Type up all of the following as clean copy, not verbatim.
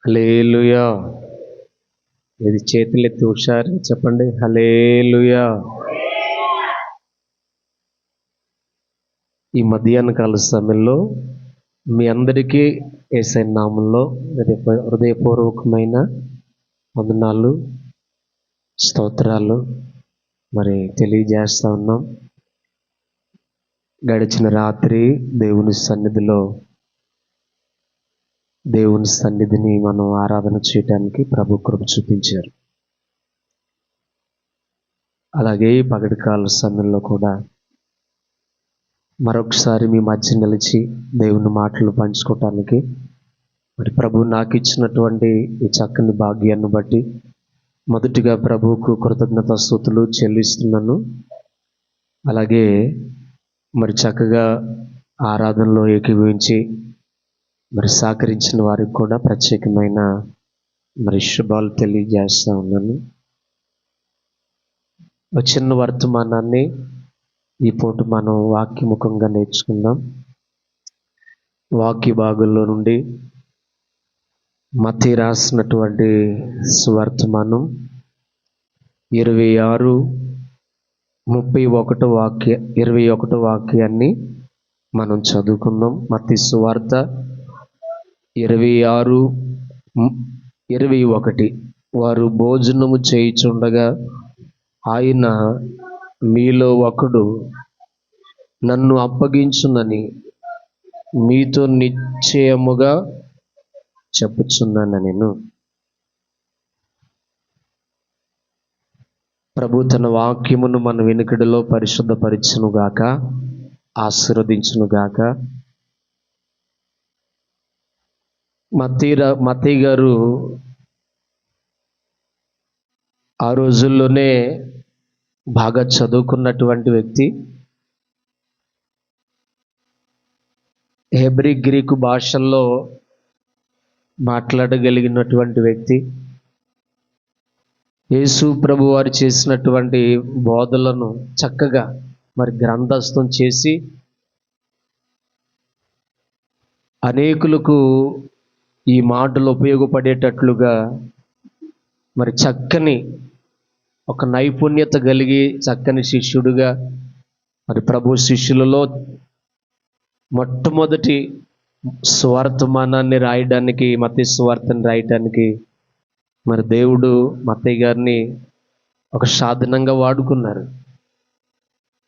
హల్లెలూయా. ఇది చేతులెత్తి హుషారు చెప్పండి, హల్లెలూయా. ఈ మధ్యాహ్న కాల సమయంలో మీ అందరికీ యేసయ్య నామంలో హృదయపూర్వకమైన వందనాలు, స్తోత్రాలు మరి తెలియజేస్తా ఉన్నాం. గడిచిన రాత్రి దేవుని సన్నిధిని మనం ఆరాధన చేయడానికి ప్రభు కృప చూపించారు. అలాగే ఈ పగటి కాల సమయంలో కూడా మరొకసారి మీ మధ్య నిలిచి దేవుని మాటలు పంచుకోవటానికి మరి ప్రభు నాకు ఇచ్చినటువంటి ఈ చక్కని భాగ్యాన్ని బట్టి మొదటిగా ప్రభువుకు కృతజ్ఞతాస్తుతులు చెల్లిస్తున్నాను. అలాగే మరి చక్కగా ఆరాధనలో ఏకీభవించి మరి సహకరించిన వారికి కూడా ప్రత్యేకమైన మరి శుభాలు తెలియజేస్తూ ఉన్నాను. ఒక చిన్న వర్తమానాన్ని ఈ పూట మనం వాక్యముఖంగా నేర్చుకుందాం. వాక్య భాగంలో నుండి మత్తయి రాసినటువంటి సువర్తమానం 21 వాక్యాన్ని మనం చదువుకుందాం. మత్తయి సువార్త 26:21. వారు భోజనము చేయుచుండగా ఆయన, మీలో ఒకడు నన్ను అప్పగించునని మీతో నిశ్చయముగా చెప్పుచున్నాను నేను. ప్రభు తన వాక్యమును మన వెనుకడిలో పరిశుద్ధపరచునుగాక, ఆశీర్వదించునుగాక. మత్తయి గారు ఆ రోజుల్లోనే బాగా చదువుకున్నటువంటి వ్యక్తి. హెబ్రీ గ్రీకు భాషల్లో మాట్లాడగలిగినటువంటి వ్యక్తి. యేసు ప్రభు వారు చేసినటువంటి బోధలను చక్కగా మరి గ్రంథస్థం చేసి అనేకులకు ఈ మాటలు ఉపయోగపడేటట్లుగా మరి చక్కని ఒక నైపుణ్యత కలిగి చక్కని శిష్యుడుగా మరి ప్రభు శిష్యులలో మొట్టమొదటి సువార్తమానాన్ని రాయడానికి, మత్తయి సువార్తని రాయటానికి మరి దేవుడు మత్తయి గారిని ఒక సాధనంగా వాడుకున్నారు.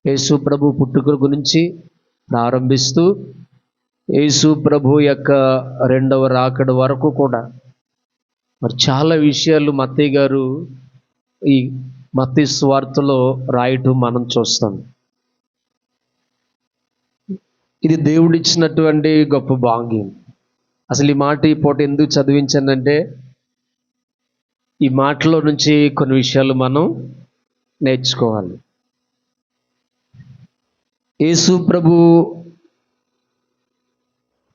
యేసు ప్రభు పుట్టుక గురించి ప్రారంభిస్తూ యేసు ప్రభు యొక్క రెండవ రాకడ వరకు కూడా మరి చాలా విషయాలు మత్తయి గారు ఈ మత్తయి సువార్తలో రాయటం మనం చూస్తాం. ఇది దేవుడిచ్చినటువంటి గొప్ప భాగ్యం. అసలు ఈ మాట ఈ పూట ఎందుకు చదివించానంటే, ఈ మాటలో నుంచి కొన్ని విషయాలు మనం నేర్చుకోవాలి. యేసు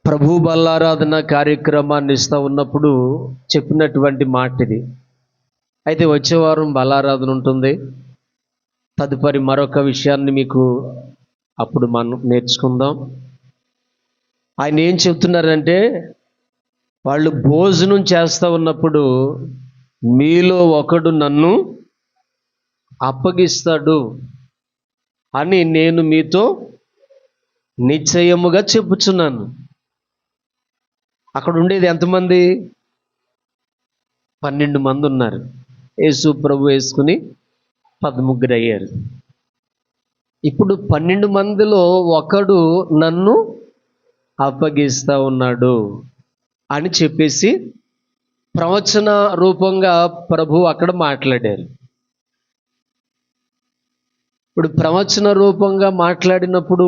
ప్రభు బల్లారాధన కార్యక్రమాన్ని ఇస్తూ ఉన్నప్పుడు చెప్పినటువంటి మాట ఇది. అయితే వచ్చే వారం బల్లారాధన ఉంటుంది. తదుపరి మరొక విషయాన్ని మీకు అప్పుడు మనం నేర్చుకుందాం. ఆయన ఏం చెప్తున్నారంటే, వాళ్ళు భోజనం చేస్తూ ఉన్నప్పుడు మీలో ఒకడు నన్ను అప్పగిస్తాడు అని నేను మీతో నిశ్చయముగా చెప్పుచున్నాను. అక్కడ ఉండేది ఎంతమంది? 12 మంది ఉన్నారు. యేసు ప్రభు వేసుకుని 13 అయ్యారు. ఇప్పుడు 12 మందిలో ఒకడు నన్ను అప్పగిస్తా ఉన్నాడు అని చెప్పేసి ప్రవచన రూపంగా ప్రభు అక్కడ మాట్లాడారు. ఇప్పుడు ప్రవచన రూపంగా మాట్లాడినప్పుడు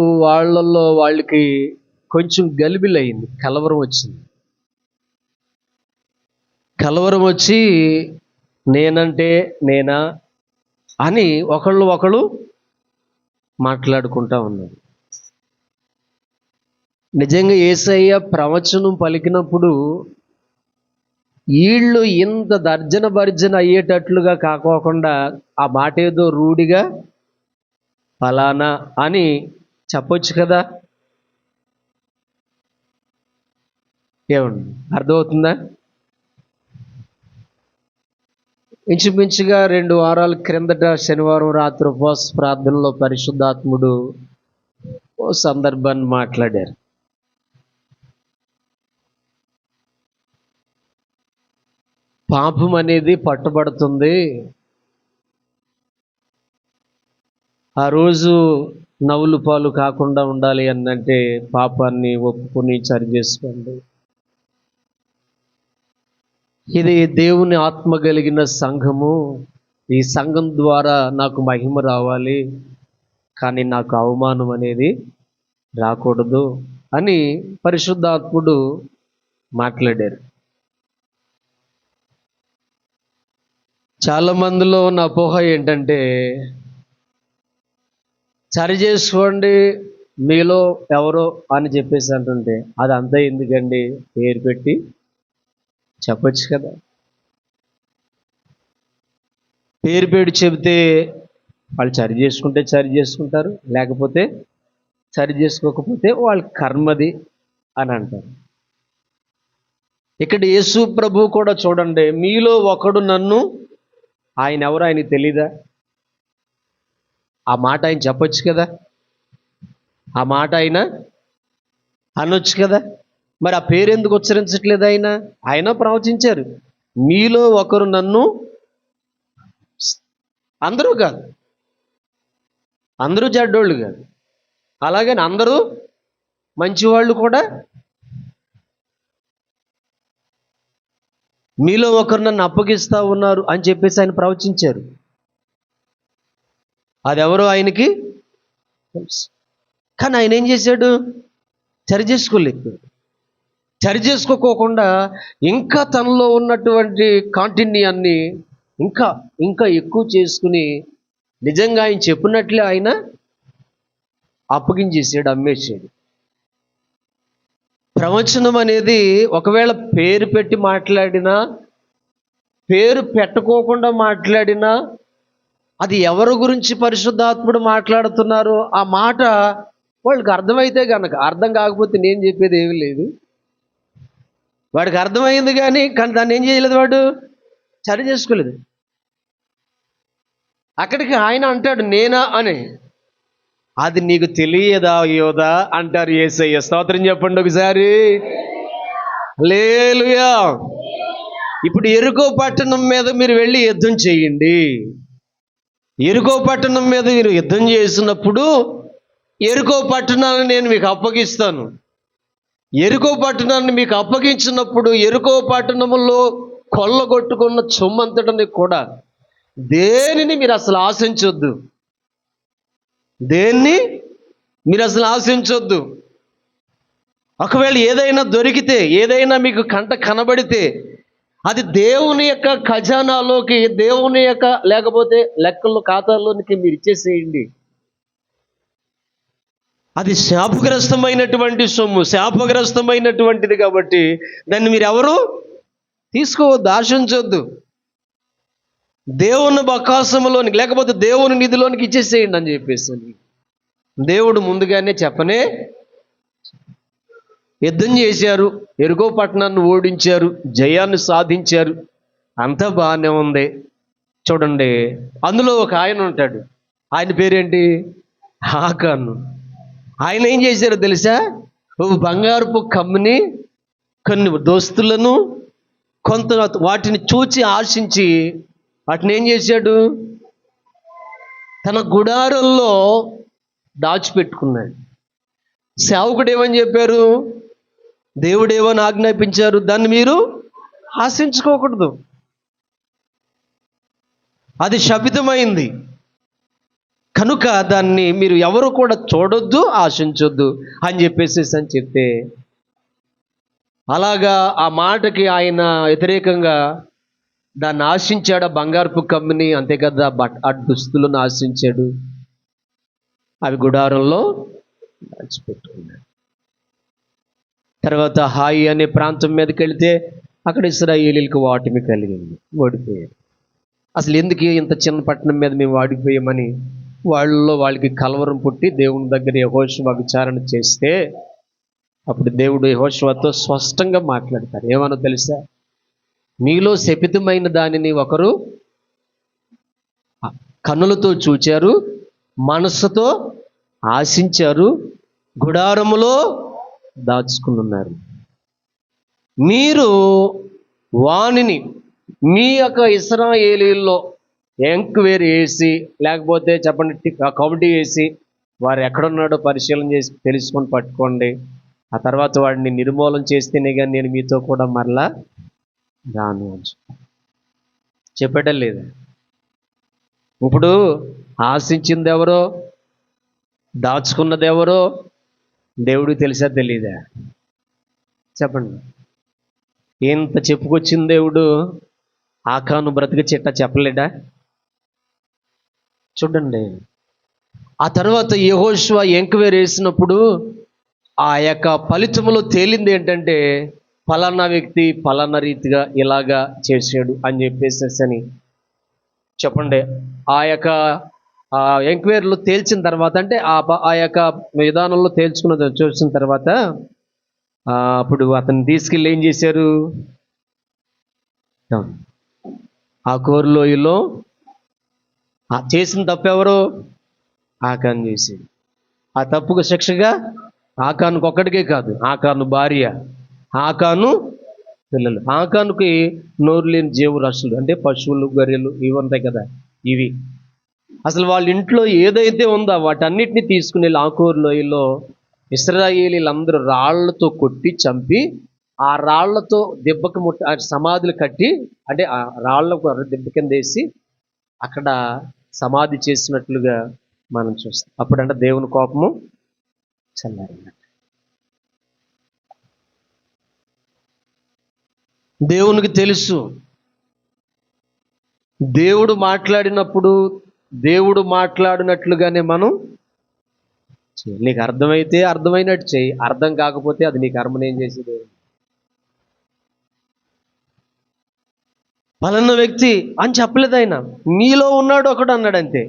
వాళ్ళకి కొంచెం గలిబిలయింది, కలవరం వచ్చింది. కలవరం వచ్చి నేనంటే నేనా అని ఒకళ్ళు మాట్లాడుకుంటా ఉన్నారు. నిజంగా యేసయ్య ప్రవచనం పలికినప్పుడు వీళ్ళు ఇంత భర్జన అయ్యేటట్లుగా కాకోకుండా ఆ మాట ఏదో రూఢిగా ఫలానా అని చెప్పొచ్చు కదా. ఏమండి, అర్థమవుతుందా? ఇంచుమించుగా 2 వారాల క్రిందట శనివారం రాత్రి ఉపవాస ప్రార్థనలో పరిశుద్ధాత్ముడు ఓ సందర్భాన్ని మాట్లాడారు. పాపం అనేది పట్టుబడుతుంది, ఆ రోజు నవ్వులు పాలు కాకుండా ఉండాలి అనంటే పాపాన్ని ఒప్పుకొని సరి చేసుకోండి. ఇది దేవుని ఆత్మ కలిగిన సంఘము, ఈ సంఘం ద్వారా నాకు మహిమ రావాలి, కానీ నాకు అవమానం అనేది రాకూడదు అని పరిశుద్ధాత్ముడు మాట్లాడారు. చాలా మందిలో ఉన్న అపోహ ఏంటంటే, సరి చేసుకోండి మీలో ఎవరో అని చెప్పేసి అంటుంటే అదంతా ఎందుకండి, పేరు పెట్టి చెప్పొచ్చు కదా. పేరు పెట్టి చెబితే వాళ్ళు సరి చేసుకుంటే సరి చేసుకుంటారు, లేకపోతే సరి చేసుకోకపోతే వాళ్ళ కర్మది అని అంటారు. ఇక్కడ యేసు ప్రభు కూడా చూడండి, మీలో ఒకడు నన్ను, ఆయన ఎవరు ఆయనకి తెలీదా? ఆ మాట ఆయన చెప్పొచ్చు కదా, ఆ మాట ఆయన అనొచ్చు కదా. మరి ఆ పేరు ఎందుకు ఉచ్చరించట్లేదు? ఆయన ప్రవచించారు, మీలో ఒకరు నన్ను. అందరూ కాదు, అందరూ చెడ్డోళ్ళు కాదు, అలాగని అందరూ మంచివాళ్ళు కూడా. మీలో ఒకరు నన్ను అప్పగిస్తా ఉన్నారు అని చెప్పేసి ఆయన ప్రవచించారు. అదెవరో ఆయనకి తెలుసు. కానీ ఆయన ఏం చేశాడు? సరి చేసుకోలేదు. సరి చేసుకోకుండా ఇంకా తనలో ఉన్నటువంటి కాంటిన్యాన్ని ఇంకా ఇంకా ఎక్కువ చేసుకుని నిజంగా ఆయన చెప్పినట్లే ఆయన అప్పగించేసాడు, అమ్మేసాడు. ప్రవచనం అనేది ఒకవేళ పేరు పెట్టి మాట్లాడినా, పేరు పెట్టుకోకుండా మాట్లాడినా, అది ఎవరి గురించి పరిశుద్ధాత్ముడు మాట్లాడుతున్నారో ఆ మాట వాళ్ళకి అర్థమైతే కనుక, అర్థం కాకపోతే నేను చెప్పేది ఏమీ లేదు. వాడికి అర్థమైంది కానీ దాన్ని ఏం చేయలేదు, వాడు సరి చేసుకోలేదు. అక్కడికి ఆయన అంటాడు నేనా అని. అది నీకు తెలియదా యోధా అంటారు యేసయ్య. స్తోత్రం చెప్పండి ఒకసారి. హల్లెలూయా. ఇప్పుడు యెరికో పట్టణం మీద మీరు వెళ్ళి యుద్ధం చేయండి. యెరికో పట్టణం మీద మీరు యుద్ధం చేసినప్పుడు యెరికో పట్టణాన్ని నేను మీకు అప్పగిస్తాను. యెరికో పట్టణాన్ని మీకు అప్పగించినప్పుడు యెరికో పట్టణములో కొల్లగొట్టుకున్న సొమ్మంతటిని కూడా దేనిని మీరు అసలు ఆశించొద్దు, దేన్ని మీరు అసలు ఆశించొద్దు. ఒకవేళ ఏదైనా దొరికితే, ఏదైనా మీకు కంట కనబడితే అది దేవుని యొక్క ఖజానాలోకి, దేవుని యొక్క లేకపోతే లెక్కల్లో ఖాతాల్లోనికి మీరు ఇచ్చేసేయండి. అది శాపగ్రస్తమైనటువంటి సొమ్ము, శాపగ్రస్తమైనటువంటిది కాబట్టి దాన్ని మీరు ఎవరు తీసుకోవద్దు, ఆశించొద్దు. దేవుని బకాసములోనికి లేకపోతే దేవుని నిధిలోనికి ఇచ్చేసేయండి అని చెప్పేసి దేవుడు ముందుగానే చెప్పనే. యుద్ధం చేశారు, యెరికో పట్టణాన్ని ఓడించారు, జయాన్ని సాధించారు, అంతా బాగానే ఉంది. చూడండి, అందులో ఒక ఆయన ఉంటాడు, ఆయన పేరేంటి? ఆకాను. ఆయన ఏం చేశారో తెలుసా? బంగారపు కమ్మిని, కొన్ని దోస్తులను, కొంత వాటిని చూచి ఆశించి వాటిని ఏం చేశాడు? తన గుడారంలో దాచిపెట్టుకున్నాడు. సేవకుడు ఏమని చెప్పారు? దేవుడు ఏమని ఆజ్ఞాపించారు? దాన్ని మీరు ఆశించుకోకూడదు, అది శపితమైంది కనుక దాన్ని మీరు ఎవరు కూడా చూడొద్దు, ఆశించొద్దు అని చెప్పేసి అని చెప్తే, అలాగా ఆ మాటకి ఆయన వ్యతిరేకంగా దాన్ని ఆశించాడు. బంగారపు కమ్మిని, అంతే కదా, ఆ దుస్తులను ఆశించాడు, అవి గుడారంలో దాచిపెట్టుకున్నాడు. తర్వాత హాయి అనే ప్రాంతం మీదకి వెళితే అక్కడ ఇశ్రాయేలీలకు వాటిమి కలిగింది, ఓడిపోయారు. అసలు ఎందుకు ఇంత చిన్న పట్టణం మీద మేము వాడిపోయామని వాళ్ళకి కలవరం పుట్టి దేవుని దగ్గర యెహోషువ విచారణ చేస్తే అప్పుడు దేవుడు యెహోషువతో స్పష్టంగా మాట్లాడతారు. ఏమనో తెలుసా? మీలో శపితమైన దానిని ఒకరు కన్నులతో చూచారు, మనస్సుతో ఆశించారు, గుడారములో దాచుకుని ఉన్నారు. మీరు వానిని మీ యొక్క ఇశ్రాయేలీయుల్లో ఎంక్వైరీ వేసి, లేకపోతే చెప్పండి కమిటీ వేసి, వారు ఎక్కడున్నాడో పరిశీలన చేసి తెలుసుకొని పట్టుకోండి. ఆ తర్వాత వాడిని నిర్మూలన చేస్తేనే కానీ నేను మీతో కూడా మరలా రాను అని చెప్పటం లేదా? ఇప్పుడు ఆశించింది ఎవరో, దాచుకున్నది ఎవరో దేవుడికి తెలిసా తెలీదా? చెప్పండి. ఎంత చెప్పుకొచ్చింది దేవుడు, ఆకాను బ్రతికి చిట్ట చెప్పలేడా? చూడండి. ఆ తర్వాత యెహోషువ ఎంక్వైరీ వేసినప్పుడు ఆ యొక్క ఫలితములో తేలింది ఏంటంటే, ఫలానా వ్యక్తి ఫలానా రీతిగా ఇలాగా చేశాడు అని చెప్పేసి చెప్పండి. ఆ యొక్క ఎంక్వైరీలో తేల్చిన తర్వాత, అంటే ఆ యొక్క విధానంలో చూసిన తర్వాత అప్పుడు అతన్ని తీసుకెళ్ళి ఏం చేశారు? ఆ కోరులోయలో చేసిన తప్పెవరు? ఆకాను చేసింది. ఆ తప్పుకు శిక్షగా ఆకానుకు ఒక్కడికే కాదు, ఆకాను భార్య, ఆకాను పిల్లలు. ఆకానుకి నోరు లేని జీవరాశులు అంటే పశువులు, గొర్రెలు ఇవి ఉంటాయి కదా, ఇవి అసలు వాళ్ళ ఇంట్లో ఏదైతే ఉందో వాటన్నిటిని తీసుకుని వెళ్ళి ఆకోరు లోయలో ఇశ్రాయేలీలందరూ రాళ్లతో కొట్టి చంపి, ఆ రాళ్లతో దెబ్బకి సమాధులు కట్టి, అంటే ఆ రాళ్లకు దెబ్బ కింద వేసి అక్కడ సమాధి చేసినట్లుగా మనం చూస్తాం. అప్పుడంటే దేవుని కోపము చల్లారినట్టు. దేవునికి తెలుసు, దేవుడు మాట్లాడినప్పుడు దేవుడు మాట్లాడినట్లుగానే మనం చేయాలి. నీకు అర్థమైతే అర్థమైనట్టు చేయి, అర్థం కాకపోతే అది నీ కర్మనేం చేసేది. పలానా వ్యక్తి అని చెప్పలేదు ఆయన, నీలో ఉన్నాడు ఒకడు అన్నాడు అంతే.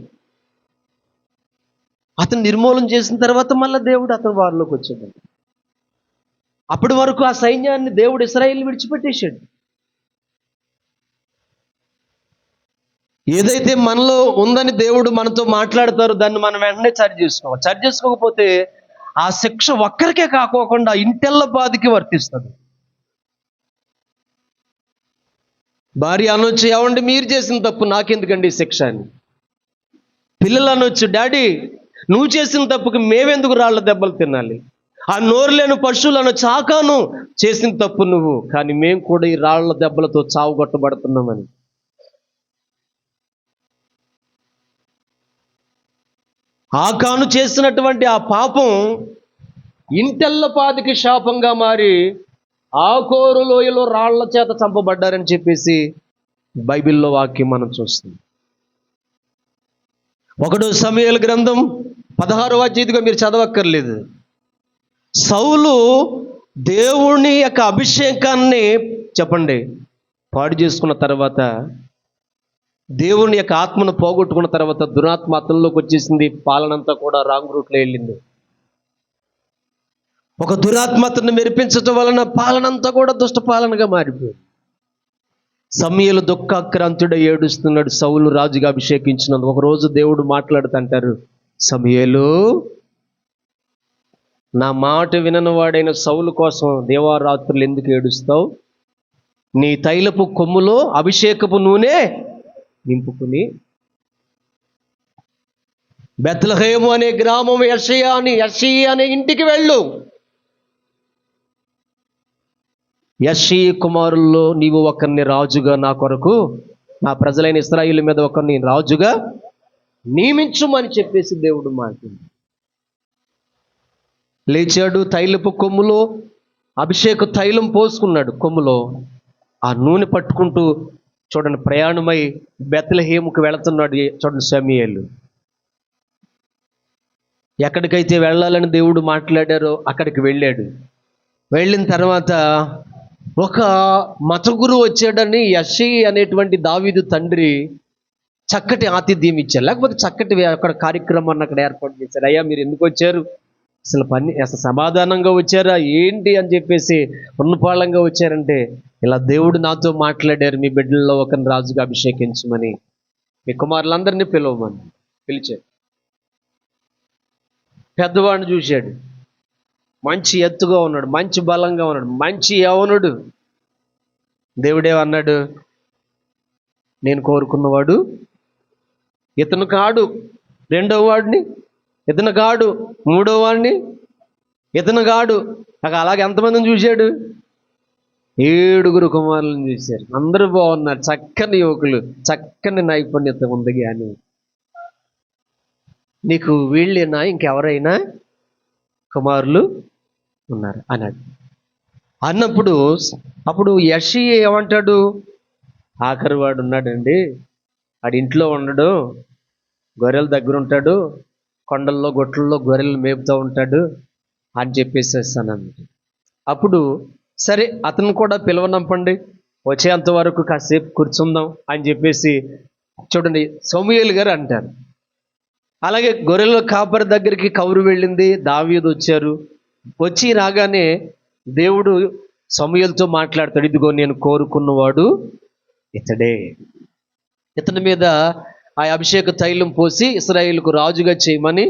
అతను నిర్మూలన చేసిన తర్వాత మళ్ళీ దేవుడు అతను వారిలోకి వచ్చాడు. అప్పటి వరకు ఆ సైన్యాన్ని దేవుడు ఇశ్రాయేలుని విడిచిపెట్టేశాడు. ఏదైతే మనలో ఉందని దేవుడు మనతో మాట్లాడతారో దాన్ని మనం వెంటనే సరి చేసుకోవాలి. సరి చేసుకోకపోతే ఆ శిక్ష ఒక్కరికే కాకోకుండా ఇంటెల్ల బాధికి వర్తిస్తుంది. భార్య అనొచ్చు, ఏమండి మీరు చేసిన తప్పు నాకెందుకండి శిక్ష అని. పిల్లలు అనొచ్చు, డాడీ నువ్వు చేసిన తప్పుకి మేమెందుకు రాళ్ళ దెబ్బలు తినాలి. ఆ నోరు లేని పశువులు అనొచ్చు, ఆకాను చేసిన తప్పు నువ్వు, కానీ మేము కూడా ఈ రాళ్ళ దెబ్బలతో చావు కొట్టబడుతున్నామని. ఆకాను చేసినటువంటి ఆ పాపం ఇంటెల్ల పాదికి శాపంగా మారి ఆకోరు లోయలో రాళ్ల చేత చంపబడ్డారని చెప్పేసి బైబిల్లో వాక్యం మనం చూస్తాం. 1 సమూయేలు గ్రంథం 16వ అధ్యాయంగా మీరు చదవక్కర్లేదు. సౌలు దేవుని యొక్క అభిషేకాన్ని చెప్పండి పాడు చేసుకున్న తర్వాత, దేవుని యొక్క ఆత్మను పోగొట్టుకున్న తర్వాత దురాత్మ అతనిలోకి వచ్చేసింది. పాలనంతా కూడా రాంగ్ రూట్లో వెళ్ళింది. ఒక దురాత్మతను మెరిపించటం వలన పాలనంతా కూడా దుష్ట పాలనగా మారిపోయింది. సమూయేలు దుఃఖాక్రాంతుడై ఏడుస్తున్నాడు, సౌలు రాజుగా అభిషేకించినందుకు. ఒకరోజు దేవుడు మాట్లాడుతుంటారు, సమూయేలు నా మాట విననివాడైన సౌలు కోసం దేవారాత్రులు ఎందుకు ఏడుస్తావు? నీ తైలపు కొమ్ములో అభిషేకపు నూనె నింపుకుని బెత్లెహేము అనే గ్రామం యెష్షయి అనే ఇంటికి వెళ్ళు. యెష్షయి కుమారుల్లో నీవు ఒకరిని రాజుగా నా కొరకు, నా ప్రజలైన ఇశ్రాయేలు మీద ఒకరిని రాజుగా నియమించుమని చెప్పేసి దేవుడు మాట్లాడు. లేచాడు, తైలపు కొమ్ములో అభిషేక తైలం పోసుకున్నాడు. కొమ్ములో ఆ నూనె పట్టుకుంటూ చూడండి ప్రయాణమై బెత్లెహేముకు వెళుతున్నాడు. చూడండి సమూయేలు ఎక్కడికైతే వెళ్ళాలని దేవుడు మాట్లాడారో అక్కడికి వెళ్ళాడు. వెళ్ళిన తర్వాత ఒక మత గురువు వచ్చాడని యెష్షయి అనేటువంటి దావీదు తండ్రి చక్కటి ఆతిథ్యం ఇచ్చారు, లేకపోతే చక్కటి అక్కడ కార్యక్రమాన్ని అక్కడ ఏర్పాటు చేశారు. అయ్యా మీరు ఎందుకు వచ్చారు, అసలు సమాధానంగా వచ్చారా ఏంటి అని చెప్పేసి ఉన్నపాళంగా వచ్చారంటే, ఇలా దేవుడు నాతో మాట్లాడారు, మీ బిడ్డల్లో ఒకరిని రాజుగా అభిషేకించమని. మీ కుమారులందరినీ పిలవమని పిలిచాడు. పెద్దవాడిని చూశాడు, మంచి ఎత్తుగా ఉన్నాడు, మంచి బలంగా ఉన్నాడు, మంచి యవనుడు. దేవుడేమన్నాడు, నేను కోరుకున్నవాడు ఇతను కాడు, రెండవ వాడిని ఇతను కాడు, మూడవ వాడిని ఇతను కాడు. అలాగే ఎంతమందిని చూశాడు? 7 కుమారులను చూశారు. అందరూ బాగున్నారు, చక్కని యువకులు, చక్కని నైపుణ్యత ఉంది. కానీ నీకు వీళ్ళేనా ఇంకెవరైనా కుమారులు ఉన్నారు అన్నాడు. అన్నప్పుడు అప్పుడు యెషయా ఏమంటాడు, ఆఖరి వాడు ఉన్నాడండి, వాడి ఇంట్లో ఉండడు, గొర్రెల దగ్గర ఉంటాడు, కొండల్లో గొట్లలో గొర్రెలు మేపుతూ ఉంటాడు అని చెప్పేసేసానండి. అప్పుడు సరే అతను కూడా పిలవనంపండి, వచ్చేంత వరకు కాసేపు కూర్చుందాం అని చెప్పేసి చూడండి సమూయేలు గారు అంటారు. అలాగే గొర్రెల కాపరి దగ్గరికి కౌరు వెళ్ళింది, దావీదు వచ్చారు. వచ్చి రాగానే దేవుడు సమూయేలుతో మాట్లాడతాడు, ఇదిగో నేను కోరుకున్నవాడు ఇతడే, ఇతని మీద ఆ అభిషేక తైలం పోసి ఇశ్రాయేలుకు రాజుగా చేయమని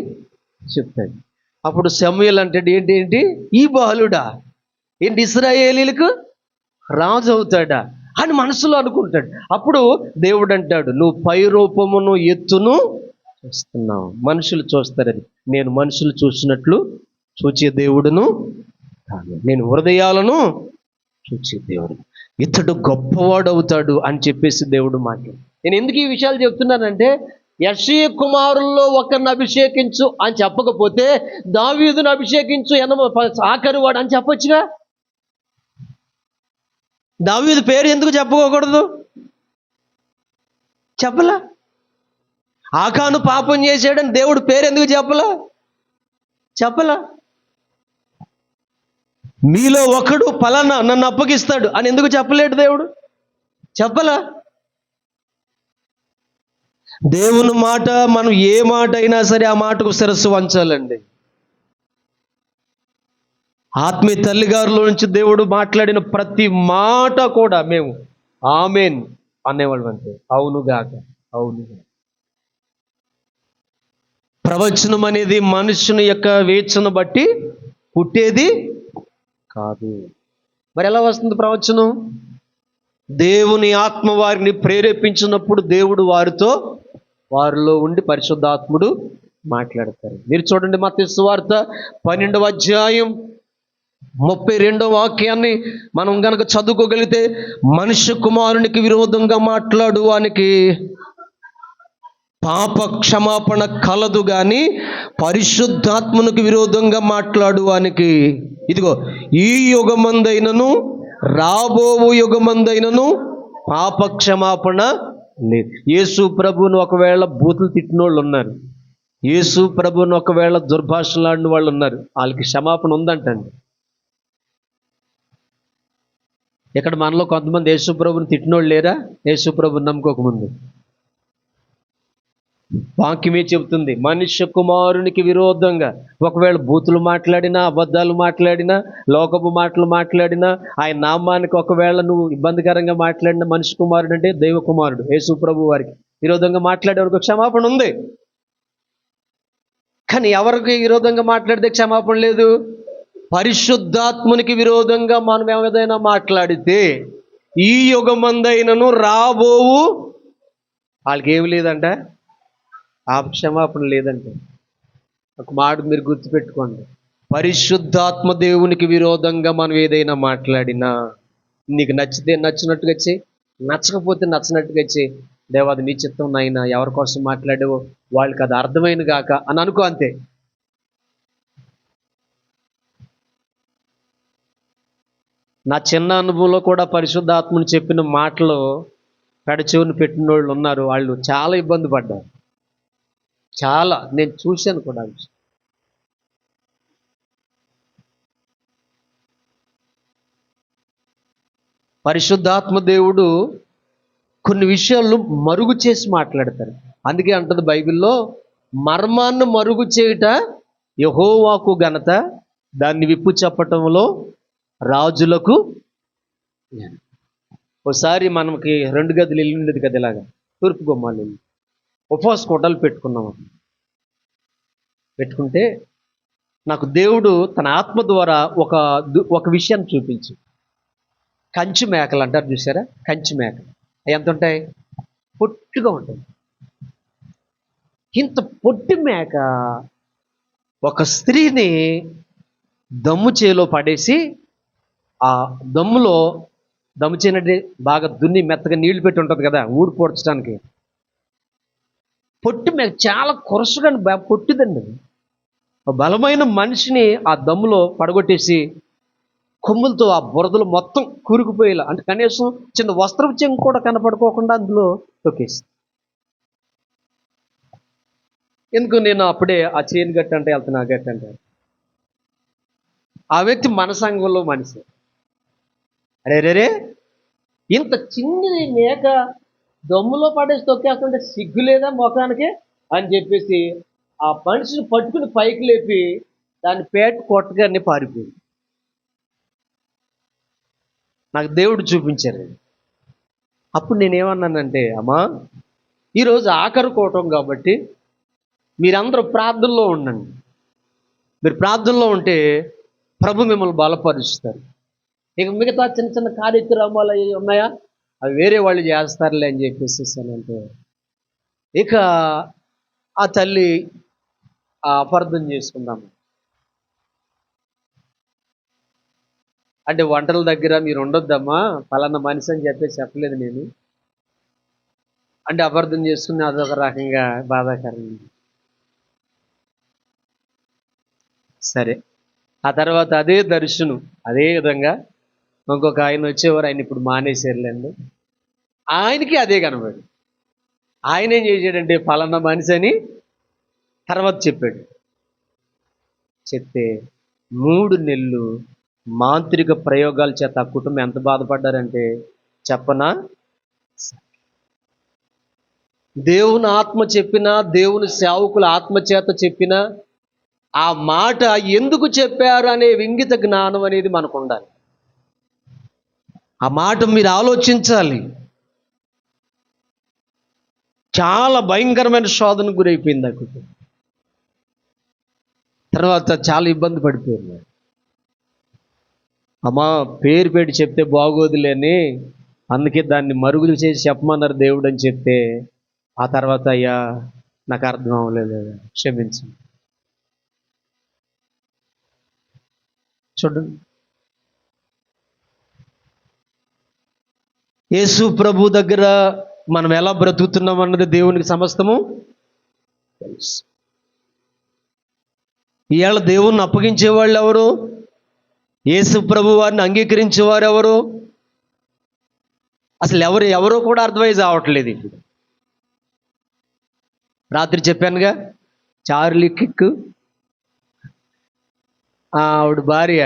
చెప్తాడు. అప్పుడు సమూయేలు అంటాడు, ఏంటి ఈ బాలుడా, ఏంటి ఇశ్రాయేలీలకు రాజు అవుతాడా అని మనసులో అనుకుంటాడు. అప్పుడు దేవుడు అంటాడు, నువ్వు పై రూపమును ఎత్తును చూస్తున్నావు, మనుషులు చూస్తారని, నేను మనుషులు చూసినట్లు చూచే దేవుడును కాదు, నేను హృదయాలను చూచే దేవుడు, ఇతడు గొప్పవాడు అవుతాడు అని చెప్పేసి దేవుడు మాట్లాడు. నేను ఎందుకు ఈ విషయాలు చెప్తున్నానంటే, యెషయా కుమారుల్లో ఒకరిని అభిషేకించు అని చెప్పకపోతే దావీదును అభిషేకించు ఆఖరి వాడు అని చెప్పొచ్చుగా. దావీదు పేరు ఎందుకు చెప్పుకోకూడదు? చెప్పలా. ఆకాను పాపం చేశాడని దేవుడు పేరు ఎందుకు చెప్పలా. మీలో ఒకడు పలానా నన్ను అప్పగిస్తాడు అని ఎందుకు చెప్పలేడు దేవుడు? చెప్పలా. దేవుని మాట, మనం ఏ మాట అయినా సరే ఆ మాటకు శిరస్సు వంచాలండి. ఆత్మీయ తల్లిగారులో నుంచి దేవుడు మాట్లాడిన ప్రతి మాట కూడా మేము ఆమేన్ అనేవాళ్ళం. అంతే, అవునుగాక అవునుగా. ప్రవచనం అనేది మనుషుని యొక్క వేచన బట్టి పుట్టేది కాదు. మరి ఎలా వస్తుంది ప్రవచనం? దేవుని ఆత్మ వారిని ప్రేరేపించినప్పుడు దేవుడు వారిలో ఉండి పరిశుద్ధాత్ముడు మాట్లాడతారు. మీరు చూడండి మత్తయి సువార్త 12వ అధ్యాయం 32వ వాక్యాన్ని మనం గనక చదువుకోగలిగితే, మనుష్య కుమారునికి విరోధంగా మాట్లాడు వానికి పాప క్షమాపణ కలదు గాని పరిశుద్ధాత్మనికి విరోధంగా మాట్లాడు వానికి ఇదిగో ఈ యుగమందైనను రాబోవు యుగమందైనను పాప క్షమాపణ లేదు. యేసు ప్రభువును ఒకవేళ బూతులు తిట్టినోళ్ళు ఉన్నారు, యేసు ప్రభువును ఒకవేళ దుర్భాషలాడిన వాళ్ళు ఉన్నారు, వాళ్ళకి క్షమాపణ ఉందంటండి. ఇక్కడ మనలో కొంతమంది యేసు ప్రభువుని తిట్టినోళ్ళు లేరా? యేసు ప్రభువుని నమ్ముకోకముందు వాక్యమే చెబుతుంది, మనుష్య కుమారునికి విరోధంగా ఒకవేళ బూతులు మాట్లాడినా, అబద్ధాలు మాట్లాడినా, లోకపు మాటలు మాట్లాడినా, ఆయన నామానికి ఒకవేళ నువ్వు ఇబ్బందికరంగా మాట్లాడిన, మనుష్య కుమారుడు అంటే దైవ కుమారుడు యేసు ప్రభు వారికి విరోధంగా మాట్లాడేవారికి క్షమాపణ ఉంది. కానీ ఎవరికి విరోధంగా మాట్లాడితే క్షమాపణ లేదు? పరిశుద్ధాత్మునికి విరోధంగా మనం ఏదైనా మాట్లాడితే ఈ యుగమందైనను రాబోవు వాళ్ళకి ఏమి లేదంట, ఆ క్షమాపణ లేదంటే. ఒక మాట మీరు గుర్తుపెట్టుకోండి, పరిశుద్ధాత్మ దేవునికి విరోధంగా మనం ఏదైనా మాట్లాడినా, నీకు నచ్చితే నచ్చినట్టుగా చెయ్యి, నచ్చకపోతే నచ్చినట్టుగా చెయ్యి. దేవాది నీ చిత్తం నాయనా, ఎవరి కోసం మాట్లాడావో వాళ్ళకి అది అర్థమైన గాక అని అనుకో, అంతే. నా చిన్న అనుభవంలో కూడా పరిశుద్ధాత్మని చెప్పిన మాటలు పెడచెవిని పెట్టిన వాళ్ళు ఉన్నారు, వాళ్ళు చాలా ఇబ్బంది పడ్డారు. చాలా, నేను చూశాను కూడా. పరిశుద్ధాత్మ దేవుడు కొన్ని విషయాలు మరుగు చేసి మాట్లాడతారు. అందుకే అంటది బైబిల్లో, మర్మాన్ని మరుగు చేయుట యెహోవాకు ఘనత, దాన్ని విప్పు చెప్పటంలో రాజులకు. ఒకసారి మనకి 2 గదులు ఇల్లు ఉండేది కదా, ఇలాగా తూర్పు గుమ్మాలు. ఉపవాస కూటలు పెట్టుకున్నాము. పెట్టుకుంటే నాకు దేవుడు తన ఆత్మ ద్వారా ఒక విషయాన్ని చూపించి, కంచి మేకలు అంటారు చూసారా, కంచి మేకలు అవి ఎంత ఉంటాయి, పొట్టుగా ఉంటాయి. ఇంత పొట్టి మేక ఒక స్త్రీని దమ్ము చేలో పడేసి, ఆ దమ్ములో దమ్ము చేయనట్టు బాగా దున్ని మెత్తగా నీళ్లు పెట్టి ఉంటుంది కదా ఊడి పొడ్చడానికి, పొట్టి మేక చాలా కొరసుగా పొట్టిదండి. బలమైన మనిషిని ఆ దమ్ములో పడగొట్టేసి కొమ్ములతో ఆ బురదలు మొత్తం కూరుకుపోయేలా, అంటే కనీసం చిన్న వస్త్రం చెంగు కూడా కనపడుకోకుండా అందులో తొక్కేసి. ఎందుకు నేను అప్పుడే ఆ చేను గట్టు అంటే వెళ్తున్నా, గట్టు అంటే ఆ వ్యక్తి మన సంఘంలో మనిషి. అరే ఇంత చిన్నది మేక దమ్ములో పడేసి తొక్కేస్తుంటే సిగ్గు లేదా ముఖానికి అని చెప్పేసి ఆ మనిషిని పట్టుకుని పైకి లేపి దాన్ని పేట కొట్టగానే పారిపోయింది. నాకు దేవుడు చూపించారు. అప్పుడు నేనేమన్నానంటే, అమ్మా ఈరోజు ఆఖరి కూటం కాబట్టి మీరందరూ ప్రార్థనలో ఉండండి. మీరు ప్రార్థనలో ఉంటే ప్రభు మిమ్మల్ని బలపరుస్తారు. ఇక మిగతా చిన్న చిన్న కార్యక్రమాలు అవి ఉన్నాయా, అవి వేరే వాళ్ళు చేస్తారులే అని చెప్పేసి. ఇక ఆ తల్లి అపార్థం చేసుకుందాము, అంటే వంటల దగ్గర మీరు ఉండొద్దమ్మా, పలానా మనిషి అని చెప్పలేదు నేను, అంటే అపార్థం చేసుకుని అదొక రకంగా బాధాకరంగా. సరే, ఆ తర్వాత అదే దర్శనం అదే విధంగా ఇంకొక ఆయన వచ్చేవారు, ఆయన ఇప్పుడు మానేశారులేండి. ఆయనకి అదే కనబడి ఆయన ఏం చేశాడంటే పలానా మనిషి అని తర్వాత చెప్పాడు. చెప్తే 3 నెలలు మాంత్రిక ప్రయోగాల చేత ఆ కుటుంబం ఎంత బాధపడ్డారంటే చెప్పనా. దేవుని ఆత్మ చెప్పినా, దేవుని సేవకుల ఆత్మ చేత చెప్పినా ఆ మాట ఎందుకు చెప్పారు అనే ఇంగిత జ్ఞానం అనేది మనకు ఉండాలి. ఆ మాట మీరు ఆలోచించాలి. చాలా భయంకరమైన శోధనకు గురైపోయింది ఆ కుటుంబం. తర్వాత చాలా ఇబ్బంది పడిపోయింది. అమ్మా పేరు పెట్టి చెప్తే బాగోదులేని, అందుకే దాన్ని మరుగులు చేసి చెప్పమన్నారు దేవుడు అని చెప్తే, ఆ తర్వాత అయ్యా నాకు అర్థం అవ్వలేదు, క్షమించు. చూడండి, యేసు ప్రభు దగ్గర మనం ఎలా బ్రతుకుతున్నాం అన్నది దేవునికి సమస్తము తెలుసు. ఇవాళ దేవుణ్ణి అప్పగించే వాళ్ళు ఎవరు? యేసు ప్రభు వారిని అంగీకరించేవారు ఎవరు? అసలు ఎవరో కూడా అర్థమై కావట్లేదు. ఇప్పుడు రాత్రి చెప్పానుగా, చార్లీ కిక్ ఆవిడ భార్య,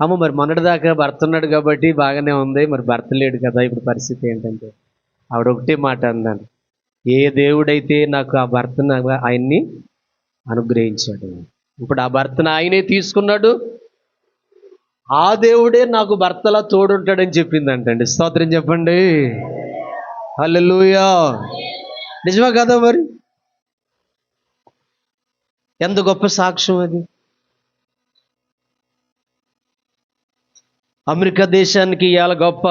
అమ్మ మరి మొన్నటిదాకా భర్త ఉన్నాడు కాబట్టి బాగానే ఉంది, మరి భర్త లేడు కదా, ఇప్పుడు పరిస్థితి ఏంటంటే ఆవిడ ఒకటే మాట అన్నాను, ఏ దేవుడైతే నాకు ఆ భర్తను ఆయన్ని అనుగ్రహించాడు, ఇప్పుడు ఆ భర్తను ఆయనే తీసుకున్నాడు, ఆ దేవుడే నాకు భర్తలా తోడుంటాడని చెప్పిందంటండి. స్తోత్రం చెప్పండి, హల్లెలూయా. నిజమా కదా? మరి ఎంత గొప్ప సాక్ష్యం అది. అమెరికా దేశానికి ఇవాళ గొప్ప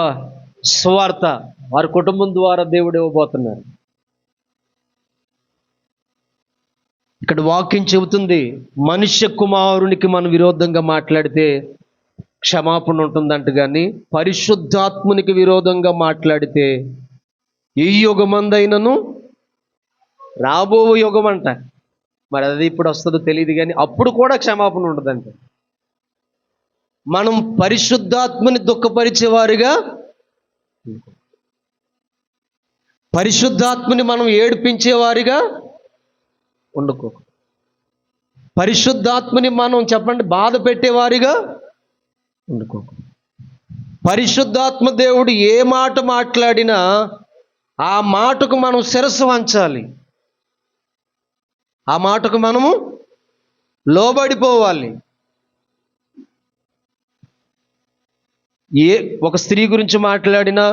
సువార్త వారి కుటుంబం ద్వారా దేవుడు ఇవ్వబోతున్నారు. ఇక్కడ వాక్యం చెబుతుంది, మనుష్య కుమారునికి మనం విరోధంగా మాట్లాడితే క్షమాపణ ఉంటుందంట, కానీ పరిశుద్ధాత్మునికి విరోధంగా మాట్లాడితే ఈ యుగమందైనను రాబో యుగం అంట, మరి అది ఇప్పుడు వస్తుందో తెలియదు, కానీ అప్పుడు కూడా క్షమాపణ ఉండదంట. మనం పరిశుద్ధాత్మని దుఃఖపరిచేవారుగా, పరిశుద్ధాత్మని మనం ఏడిపించేవారిగా ఉండకో, పరిశుద్ధాత్మని మనం చెప్పండి బాధ పెట్టేవారిగా ఉండకో. పరిశుద్ధాత్మ దేవుడు ఏ మాట మాట్లాడినా ఆ మాటకు మనం శిరస్సు వంచాలి, ఆ మాటకు మనము లోబడిపోవాలి. ఒక స్త్రీ గురించి మాట్లాడినా,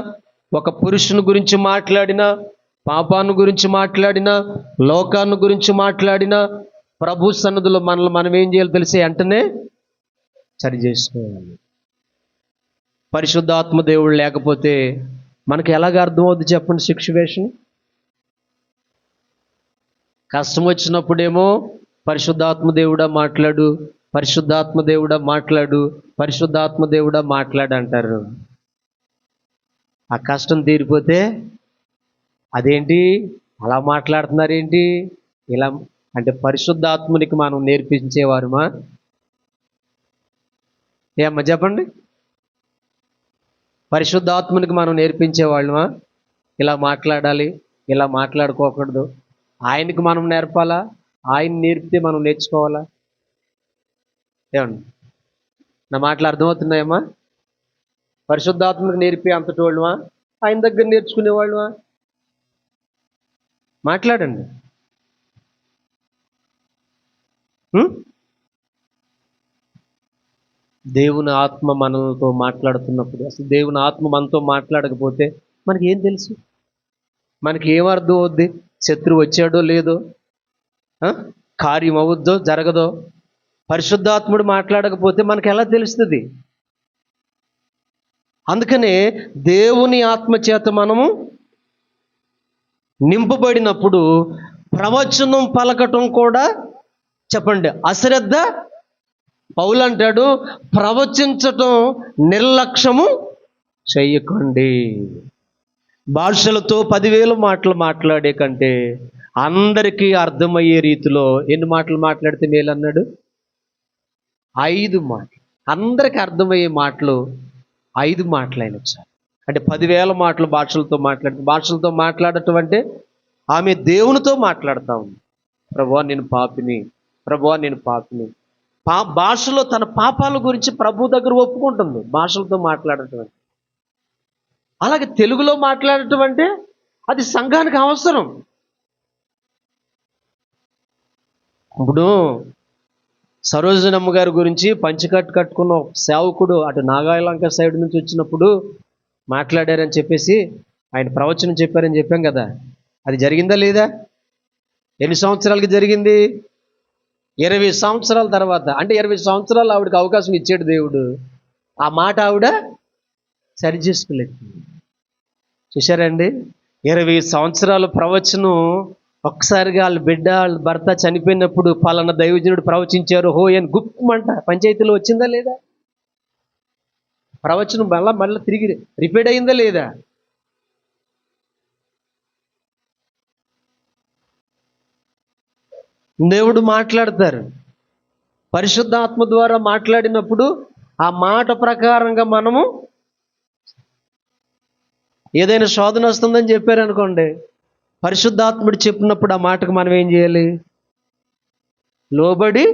ఒక పురుషుని గురించి మాట్లాడినా, పాపాన్ని గురించి మాట్లాడినా, లోకాన్ని గురించి మాట్లాడినా ప్రభు సన్నిధిలో మనల్ని మనం ఏం చేయాలో తెలిసే వెంటనే సరి చేసుకోవాలి. పరిశుద్ధాత్మ దేవుడు లేకపోతే మనకి ఎలాగ అర్థమవుద్ది చెప్పండి సిచ్యువేషన్? కష్టం వచ్చినప్పుడేమో పరిశుద్ధాత్మ దేవుడా మాట్లాడు, పరిశుద్ధాత్మ దేవుడా మాట్లాడు, పరిశుద్ధాత్మ దేవుడా మాట్లాడు అంటారు. ఆ కష్టం తీరిపోతే అదేంటి అలా మాట్లాడుతున్నారేంటి ఇలా అంటే పరిశుద్ధాత్మునికి మనం నేర్పించేవారుమా? ఏమ్మా చెప్పండి, పరిశుద్ధాత్మునికి మనం నేర్పించేవాళ్ళమా? ఇలా మాట్లాడాలి, ఇలా మాట్లాడుకోకూడదు. ఆయనకి మనం నేర్పాలా? ఆయన నేర్పితే మనం నేర్చుకోవాలా? ఏమండి, నా మాటలు అర్థమవుతున్నాయమ్మా? పరిశుద్ధాత్మకు నేర్పి అంతటి వాళ్ళమా? ఆయన దగ్గర నేర్చుకునేవాళ్ళమా? మాట్లాడండి. దేవుని ఆత్మ మనతో మాట్లాడుతున్నప్పుడు, అసలు దేవుని ఆత్మ మనతో మాట్లాడకపోతే మనకి ఏం తెలుసు? మనకి ఏం అర్థం అవుద్ది? శత్రువు వచ్చాడో లేదో, కార్యం అవుద్దో జరగదో? పరిశుద్ధాత్ముడు మాట్లాడకపోతే మనకి ఎలా తెలుస్తుంది? అందుకనే దేవుని ఆత్మ చేత మనము నింపబడినప్పుడు ప్రవచనం పలకటం కూడా చెప్పండి అశ్రద్ధ. పౌలు అంటాడు, ప్రవచించటం నిర్లక్ష్యము చెయ్యకండి. భాషలతో 10,000 మాటలు మాట్లాడే కంటే అందరికీ అర్థమయ్యే రీతిలో ఎన్ని మాటలు మాట్లాడితే మేలు అన్నాడు? 5 మాటలు. అందరికీ అర్థమయ్యే మాటలు 5 మాటలు అయినా చాలు. అంటే 10,000 మాటలు భాషలతో మాట్లాడటం అంటే ఆమె దేవునితో మాట్లాడుతూ ఉంది. ప్రభువా నేను పాపిని, ప్రభువా నేను పాపిని. భాషలో తన పాపాల గురించి ప్రభు దగ్గర ఒప్పుకుంటుంది భాషలతో మాట్లాడటం అంటే. అలాగే తెలుగులో మాట్లాడటం అంటే అది సంఘానికి అవసరం. ఇప్పుడు సరోజనమ్మ గారి గురించి పంచికట్టు కట్టుకున్న సేవకుడు అటు నాగాలంక సైడ్ నుంచి వచ్చినప్పుడు మాట్లాడారని చెప్పేసి ఆయన ప్రవచనం చెప్పారని చెప్పాం కదా, అది జరిగిందా లేదా? ఎన్ని సంవత్సరాలకి జరిగింది? 20 సంవత్సరాల తర్వాత. అంటే 20 సంవత్సరాలు ఆవిడకి అవకాశం ఇచ్చాడు దేవుడు. ఆ మాట ఆవిడ సరి చేసుకోలేదు. చూశారండి, 20 సంవత్సరాల ప్రవచనం ఒక్కసారిగా వాళ్ళ బిడ్డ వాళ్ళ భర్త చనిపోయినప్పుడు పలానా దైవజనుడు ప్రవచించారు హో అని గుప్పమంట పంచాయతీలో వచ్చిందా లేదా? ప్రవచనం మళ్ళీ తిరిగి రిపీట్ అయిందా లేదా? దేవుడు మాట్లాడతారు. పరిశుద్ధాత్మ ద్వారా మాట్లాడినప్పుడు ఆ మాట ప్రకారంగా మనము ఏదైనా శోధన వస్తుందని చెప్పారనుకోండి, పరిశుద్ధాత్ముడు చెప్పినప్పుడు ఆ మాటకు మనం ఏం చేయాలి? లోబడి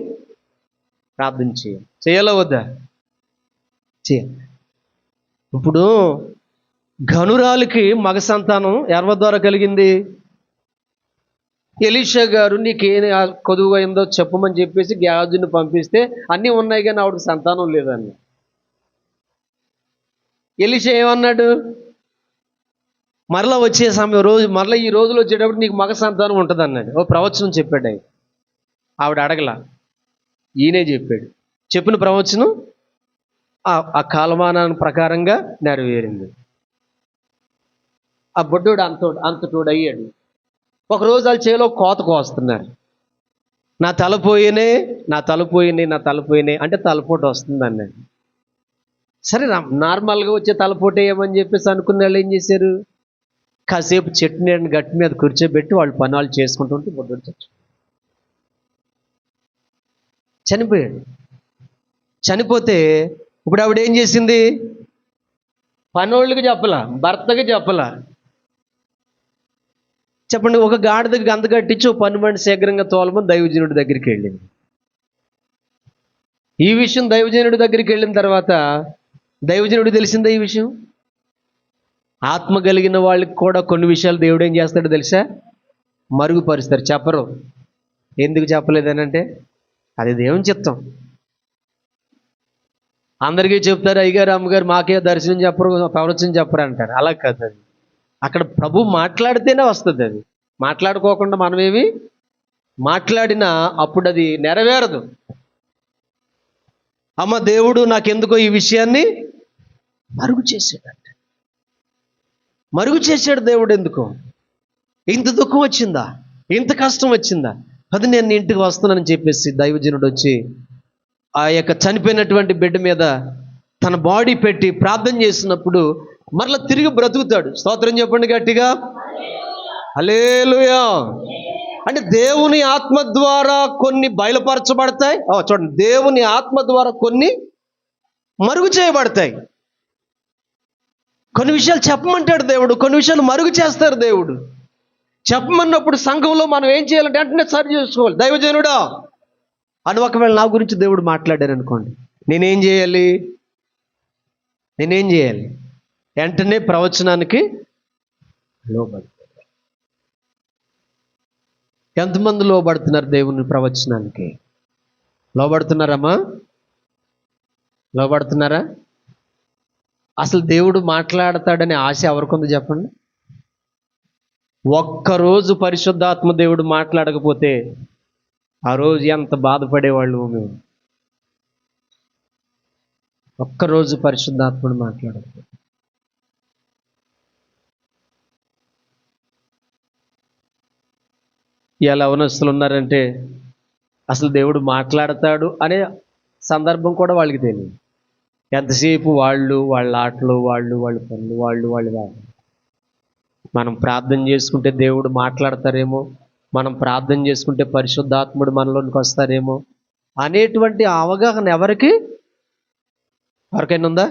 ప్రార్థన చేయాలి. చేయాలా వద్దా? చేయాలి. ఇప్పుడు ఘనురాలికి మగ సంతానం ఎవరి ద్వారా కలిగింది? ఎలీషా గారు నీకేం కొదువు అయిందో చెప్పమని చెప్పేసి గ్యాజుని పంపిస్తే అన్నీ ఉన్నాయి కానీ ఆవిడకి సంతానం లేదన్న. ఎలీషా ఏమన్నాడు? మరలా వచ్చే సమయం మరలా ఈ రోజులు వచ్చేటప్పుడు నీకు మగ సంతానం ఉంటుంది అన్నాడు. ఓ ప్రవచనం చెప్పాడు ఆయన. ఆవిడ అడగల, ఈయనే చెప్పాడు. చెప్పిన ప్రవచనం ఆ కాలమానాన్ని ప్రకారంగా నెరవేరింది. ఆ బొడ్డోడు అంతటోడు అయ్యాడు. ఒకరోజు వాళ్ళ చేలో కోత కోస్తున్నారు. నా తలపోయినాయి అంటే తలపోటు వస్తుంది అన్నాడు. సరే నార్మల్గా వచ్చే తలపోటు ఏమని చెప్పేసి అనుకున్న వాళ్ళు ఏం చేశారు? కాసేపు చెట్టు నీడని గట్టి మీద కూర్చోబెట్టి వాళ్ళు పని వాళ్ళు చేసుకుంటుంటే బొడ్డోడు చనిపోయాడు. చనిపోతే ఇప్పుడు ఆవిడ ఏం చేసింది? పనోళ్ళకి చెప్పలా, భర్తకి చెప్పలా. చెప్పండి, ఒక గాడిదకి గంత కట్టించి ఓ పని మనిషి శీఘ్రంగా తోలమని దైవజనుడి దగ్గరికి వెళ్ళింది. ఈ విషయం దైవజనుడి దగ్గరికి వెళ్ళిన తర్వాత దైవజనుడు తెలిసిందా ఈ విషయం? ఆత్మ కలిగిన వాళ్ళకి కూడా కొన్ని విషయాలు దేవుడు ఏం చేస్తాడో తెలుసా? మరుగుపరుస్తారు, చెప్పరు. ఎందుకు చెప్పలేదనంటే అది దేవుని చిత్తం. అందరికీ చెప్తారు, అయ్యగారు అమ్మగారు మాకే దర్శనం చెప్పరు, ప్రవచనం చెప్పరు అంటారు. అలా కాదు. అది అక్కడ ప్రభు మాట్లాడితేనే వస్తుంది. అది మాట్లాడుకోకుండా మనమేమి మాట్లాడినా అప్పుడు అది నెరవేరదు. అమ్మ దేవుడు నాకెందుకో ఈ విషయాన్ని మరుగు చేసాడంట. మరుగు చేశాడు దేవుడు. ఎందుకో ఇంత దుఃఖం వచ్చిందా, ఇంత కష్టం వచ్చిందా, అది నేను నీ ఇంటికి వస్తున్నానని చెప్పేసి దైవజనుడు వచ్చి ఆ యొక్క చనిపోయినటువంటి బిడ్డ మీద తన బాడీ పెట్టి ప్రార్థన చేసినప్పుడు మరలా తిరిగి బ్రతుకుతాడు. స్తోత్రం చెప్పండి గట్టిగా, హల్లెలూయా. అంటే దేవుని ఆత్మ ద్వారా కొన్ని బయలుపరచబడతాయి. చూడండి, దేవుని ఆత్మ ద్వారా కొన్ని మరుగు చేయబడతాయి. కొన్ని విషయాలు చెప్పమంటాడు దేవుడు, కొన్ని విషయాలు మరుగు చేస్తారు దేవుడు. చెప్పమన్నప్పుడు సంఘంలో మనం ఏం చేయాలంటే వెంటనే సరి చేసుకోవాలి. దైవజనుడా అని ఒకవేళ నా గురించి దేవుడు మాట్లాడారు అనుకోండి, నేనేం చేయాలి? వెంటనే ప్రవచనానికి లోబడి. ఎంతమంది లోబడుతున్నారు దేవుని ప్రవచనానికి? లోబడుతున్నారమ్మా? లోబడుతున్నారా? అసలు దేవుడు మాట్లాడతాడనే ఆశ ఎవరికొందో చెప్పండి. ఒక్కరోజు పరిశుద్ధాత్మ దేవుడు మాట్లాడకపోతే ఆ రోజు ఎంత బాధపడేవాళ్ళు మేము. ఒక్కరోజు పరిశుద్ధాత్ముడు మాట్లాడకపోతే. ఇలా అవనస్తులు ఉన్నారంటే అసలు దేవుడు మాట్లాడతాడు అనే సందర్భం కూడా వాళ్ళకి తెలియదు. ఎంతసేపు వాళ్ళ ఆటలు, వాళ్ళ పనులు, వాళ్ళు. మనం ప్రార్థన చేసుకుంటే దేవుడు మాట్లాడతారేమో, మనం ప్రార్థన చేసుకుంటే పరిశుద్ధాత్ముడు మనలోనికి వస్తారేమో అనేటువంటి అవగాహన ఎవరికైనా ఉందా?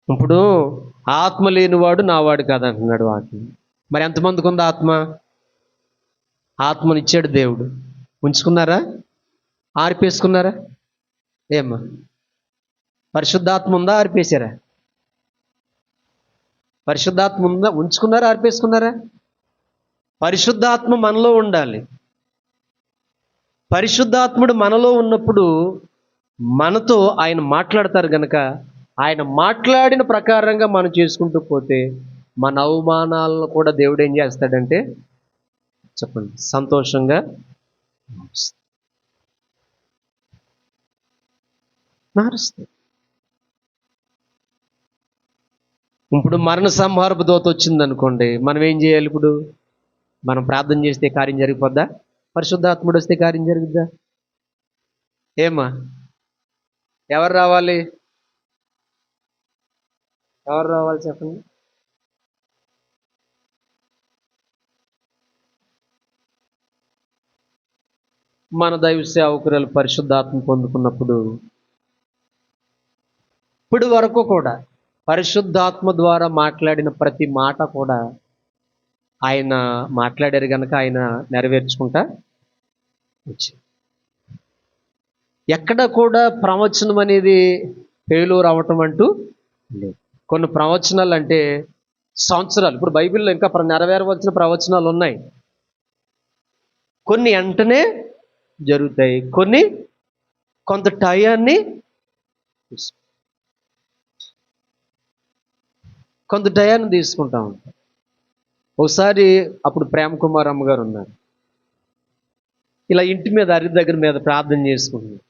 ఇప్పుడు ఆత్మ లేనివాడు నావాడు కాదంటున్నాడు వాక్యం. మరి ఎంతమందికి ఉంది ఆత్మ? ఆత్మనిచ్చాడు దేవుడు. ఉంచుకున్నారా? ఆర్పేసుకున్నారా? ఏమ్మా, పరిశుద్ధాత్మ ఉందా? ఆర్పేశారా? పరిశుద్ధాత్మ ఉందా? ఉంచుకున్నారా? ఆర్పేసుకున్నారా? పరిశుద్ధాత్మ మనలో ఉండాలి. పరిశుద్ధాత్ముడు మనలో ఉన్నప్పుడు మనతో ఆయన మాట్లాడతారు గనక ఆయన మాట్లాడిన ప్రకారంగా మనం చేసుకుంటూ పోతే మన అవమానాలను కూడా దేవుడు ఏం చేస్తాడంటే, చెప్పండి, సంతోషంగా మారుస్తాడు. ఇప్పుడు మరణ సంహారపు దోత వచ్చిందనుకోండి, మనం ఏం చేయాలి? ఇప్పుడు మనం ప్రార్థన చేస్తే కార్యం జరిగిపోద్దా? పరిశుద్ధాత్ముడు వస్తే కార్యం జరుగుద్దా? ఏమ్మా, ఎవరు రావాలి చెప్పండి. మన దైవ సేవకురాలు పరిశుద్ధాత్మ పొందుకున్నప్పుడు ఇప్పటి వరకు కూడా పరిశుద్ధాత్మ ద్వారా మాట్లాడిన ప్రతి మాట కూడా ఆయన మాట్లాడారు కనుక ఆయన నెరవేర్చుకుంటా వచ్చింది. ఎక్కడ కూడా ప్రవచనం అనేది ఫెయిల్యూర్ అవ్వటం అంటూ లేదు. కొన్ని ప్రవచనాలు అంటే సంవత్సరాలు, ఇప్పుడు బైబిల్లో ఇంకా నెరవేరవలసిన ప్రవచనాలు ఉన్నాయి. కొన్ని వెంటనే జరుగుతాయి, కొన్ని కొంత టయాన్ని తీసుకుంటా ఉంటాం. ఒకసారి అప్పుడు ప్రేమ కుమార్ అమ్మగారు ఉన్నారు. ఇలా ఇంటి మీద అరి దగ్గర మీద ప్రార్థన చేసుకుంటున్నారు.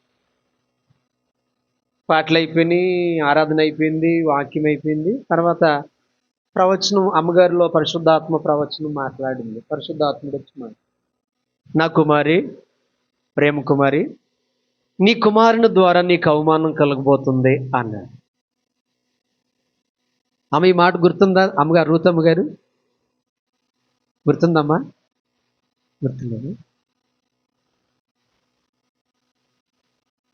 పాటలు అయిపోయినాయి, ఆరాధన అయిపోయింది, వాక్యం అయిపోయింది. తర్వాత ప్రవచనం, అమ్మగారిలో పరిశుద్ధాత్మ ప్రవచనం మాట్లాడింది. పరిశుద్ధాత్ముడు వచ్చి నా కుమారి, ప్రేమ కుమారి, నీ కుమారుని ద్వారా నీకు అవమానం కలగబోతుంది అన్నాడు. ఆమె ఈ మాట గుర్తుందా? అమ్మగారు, రూతమ్మ గారు గుర్తుందమ్మా? గుర్తులేదు.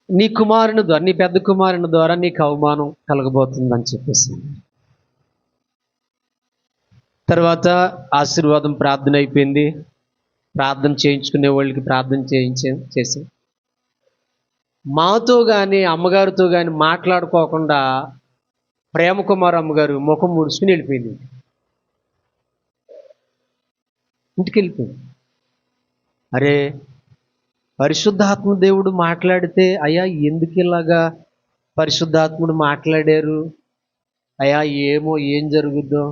నీ కుమారుని ద్వారా, నీ పెద్ద కుమారుని ద్వారా నీకు అవమానం కలగబోతుందని చెప్పేసి. తర్వాత ఆశీర్వాదం ప్రార్థన అయిపోయింది. ప్రార్థన చేయించుకునే వాళ్ళకి ప్రార్థన చేసి మాతో కానీ అమ్మగారితో కానీ మాట్లాడుకోకుండా ప్రేమ కుమార్ అమ్మగారు ముఖం ముడుచుకుని వెళ్ళిపోయింది. ఇంటికి వెళ్ళిపోయింది. అరే, పరిశుద్ధాత్మ దేవుడు మాట్లాడితే, అయ్యా ఎందుకు ఇలాగా పరిశుద్ధాత్ముడు మాట్లాడారు అయ్యా ఏమో ఏం జరుగుద్దో,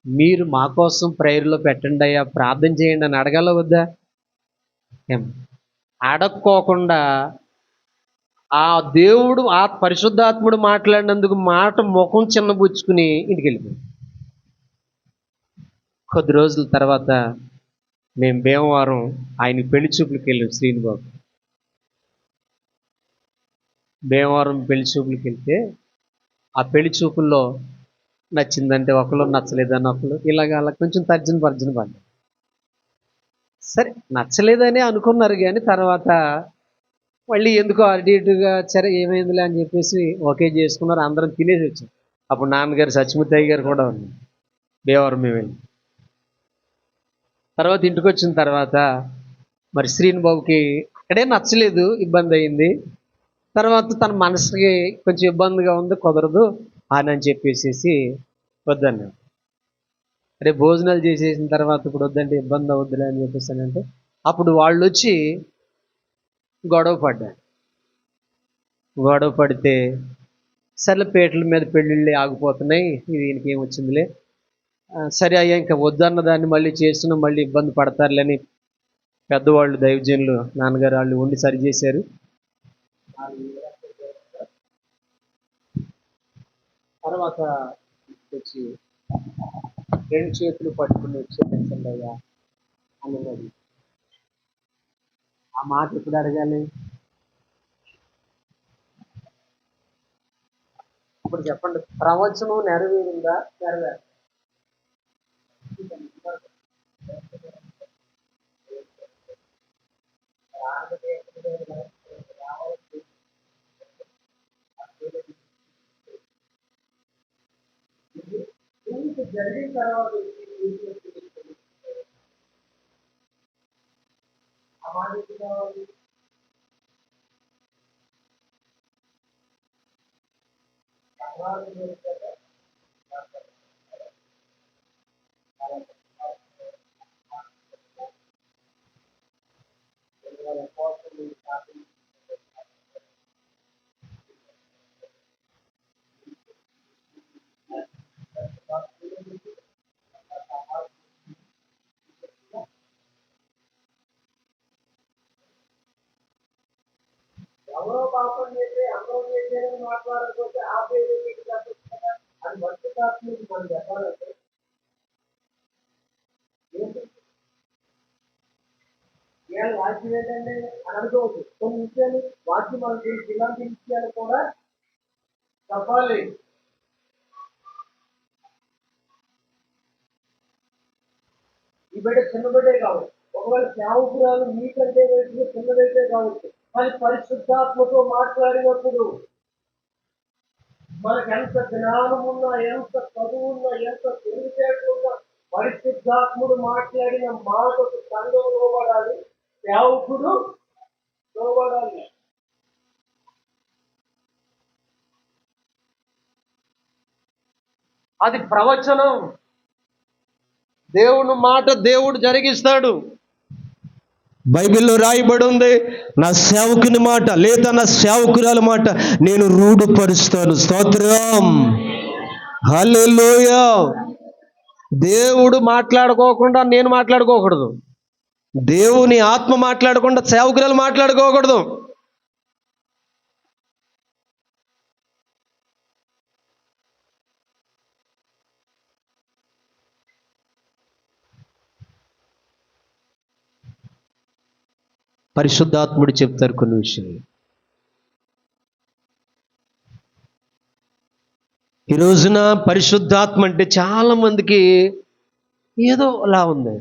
మీరు మా కోసం ప్రేయర్లో పెట్టండి అయ్యా, ప్రార్థన చేయండి అని అడగాల వద్దా? ఏం అడక్కోకుండా ఆ దేవుడు, ఆ పరిశుద్ధాత్ముడు మాట్లాడినందుకు మాట ముఖం చిన్నబుచ్చుకుని ఇంటికి వెళ్ళిపోయింది. కొద్ది రోజుల తర్వాత మేము భీమవరం ఆయన పెళ్లి చూపులకి వెళ్ళాం. శ్రీనిబాబు భీమవరం పెళ్లి చూపులకి వెళ్తే ఆ పెళ్లి చూపుల్లో నచ్చిందంటే ఒకళ్ళు, నచ్చలేదని ఒకళ్ళు, ఇలాగ అలా కొంచెం తర్జన భర్జన పడ్డారు. సరే నచ్చలేదని అనుకున్నారు, కానీ తర్వాత మళ్ళీ ఎందుకో అటు ఇటుగా సరే ఏమైందిలే అని చెప్పేసి ఓకే చేసుకున్నారు. అందరం తినేసి వచ్చాం. అప్పుడు నాన్నగారు సత్యమూర్తి గారు కూడా ఉన్నారు. భీమవరం మేము వెళ్ళి తర్వాత ఇంటికి వచ్చిన తర్వాత మరి శ్రీనిబాబుకి అక్కడే నచ్చలేదు, ఇబ్బంది అయింది. తర్వాత తన మనసుకి కొంచెం ఇబ్బందిగా ఉంది, కుదరదు అని చెప్పేసి వద్దన్నాడు. రేపు భోజనాలు చేసేసిన తర్వాత ఇప్పుడు వద్దంటే ఇబ్బంది అవుద్దులే అని చెప్పేసానంటే అప్పుడు వాళ్ళు వచ్చి గొడవ పడ్డారు. గొడవ పడితే సర్లే పీటల మీద పెళ్ళిళ్ళు ఆగిపోతున్నాయి, ఇది దీనికి ఏం వచ్చిందిలే, సరే అయ్యా ఇంకా వద్దన్న దాన్ని మళ్ళీ చేస్తున్నాం, మళ్ళీ ఇబ్బంది పడతారులేని పెద్దవాళ్ళు దైవజనులు నాన్నగారు వాళ్ళు ఉండి సరి చేశారు. తర్వాత వచ్చి రెండు చేతులు పట్టుకుని వచ్చేసండి అయ్యా అన్నది. ఆ మాట ఎప్పుడు అడగాలి? ఇప్పుడు చెప్పండి, ప్రవచనం నెరవేరిందా? నెరవేర జరిగిన తర్వాత ఆ మాట ఎవరో పాపం చేస్తే అందరూ చేసేదని మాట్లాడకపోతే ఆ పేరు అది వర్షకాత్మకి మనం చెప్పాలంటే ఇవాళ వాక్యం ఏంటంటే అని అనుకోవచ్చు. కొన్ని విషయాలు వాక్యం మనకి ఇలాంటి విషయాలు కూడా చెప్పాలి. ఈ బిడ్డ చిన్న బిడ్డే కావచ్చు, ఒకవేళ సేవకురాలు మీకంటే వయసులో చిన్నదైతే కావచ్చు, కానీ పరిశుద్ధాత్మతో మాట్లాడినప్పుడు మనకు ఎంత జ్ఞానం ఉన్నా, ఎంత చదువు ఉన్నా, ఎంత తెలివితేటలున్నా, పరిశుద్ధాత్ముడు మాట్లాడిన మాటకు సంఘం లోబడాలి, సేవకుడు లోబడాలి. అది ప్రవచనం. దేవుని మాట దేవుడు జరిగిస్తాడు. బైబిల్లో రాయబడి ఉంది, నా సేవకుని మాట లేదా నా సేవకురాల మాట నేను రూఢపరుస్తాను. స్తోత్రం, హల్లెలూయా. దేవుడు మాట్లాడుకోకుండా నేను మాట్లాడుకోకూడదు, దేవుని ఆత్మ మాట్లాడకుండా సేవకురాలు మాట్లాడుకోకూడదు. పరిశుద్ధాత్ముడు చెప్తారు కొన్ని విషయాలు. ఈ రోజున పరిశుద్ధాత్మ అంటే చాలా మందికి ఏదో అలా ఉంది.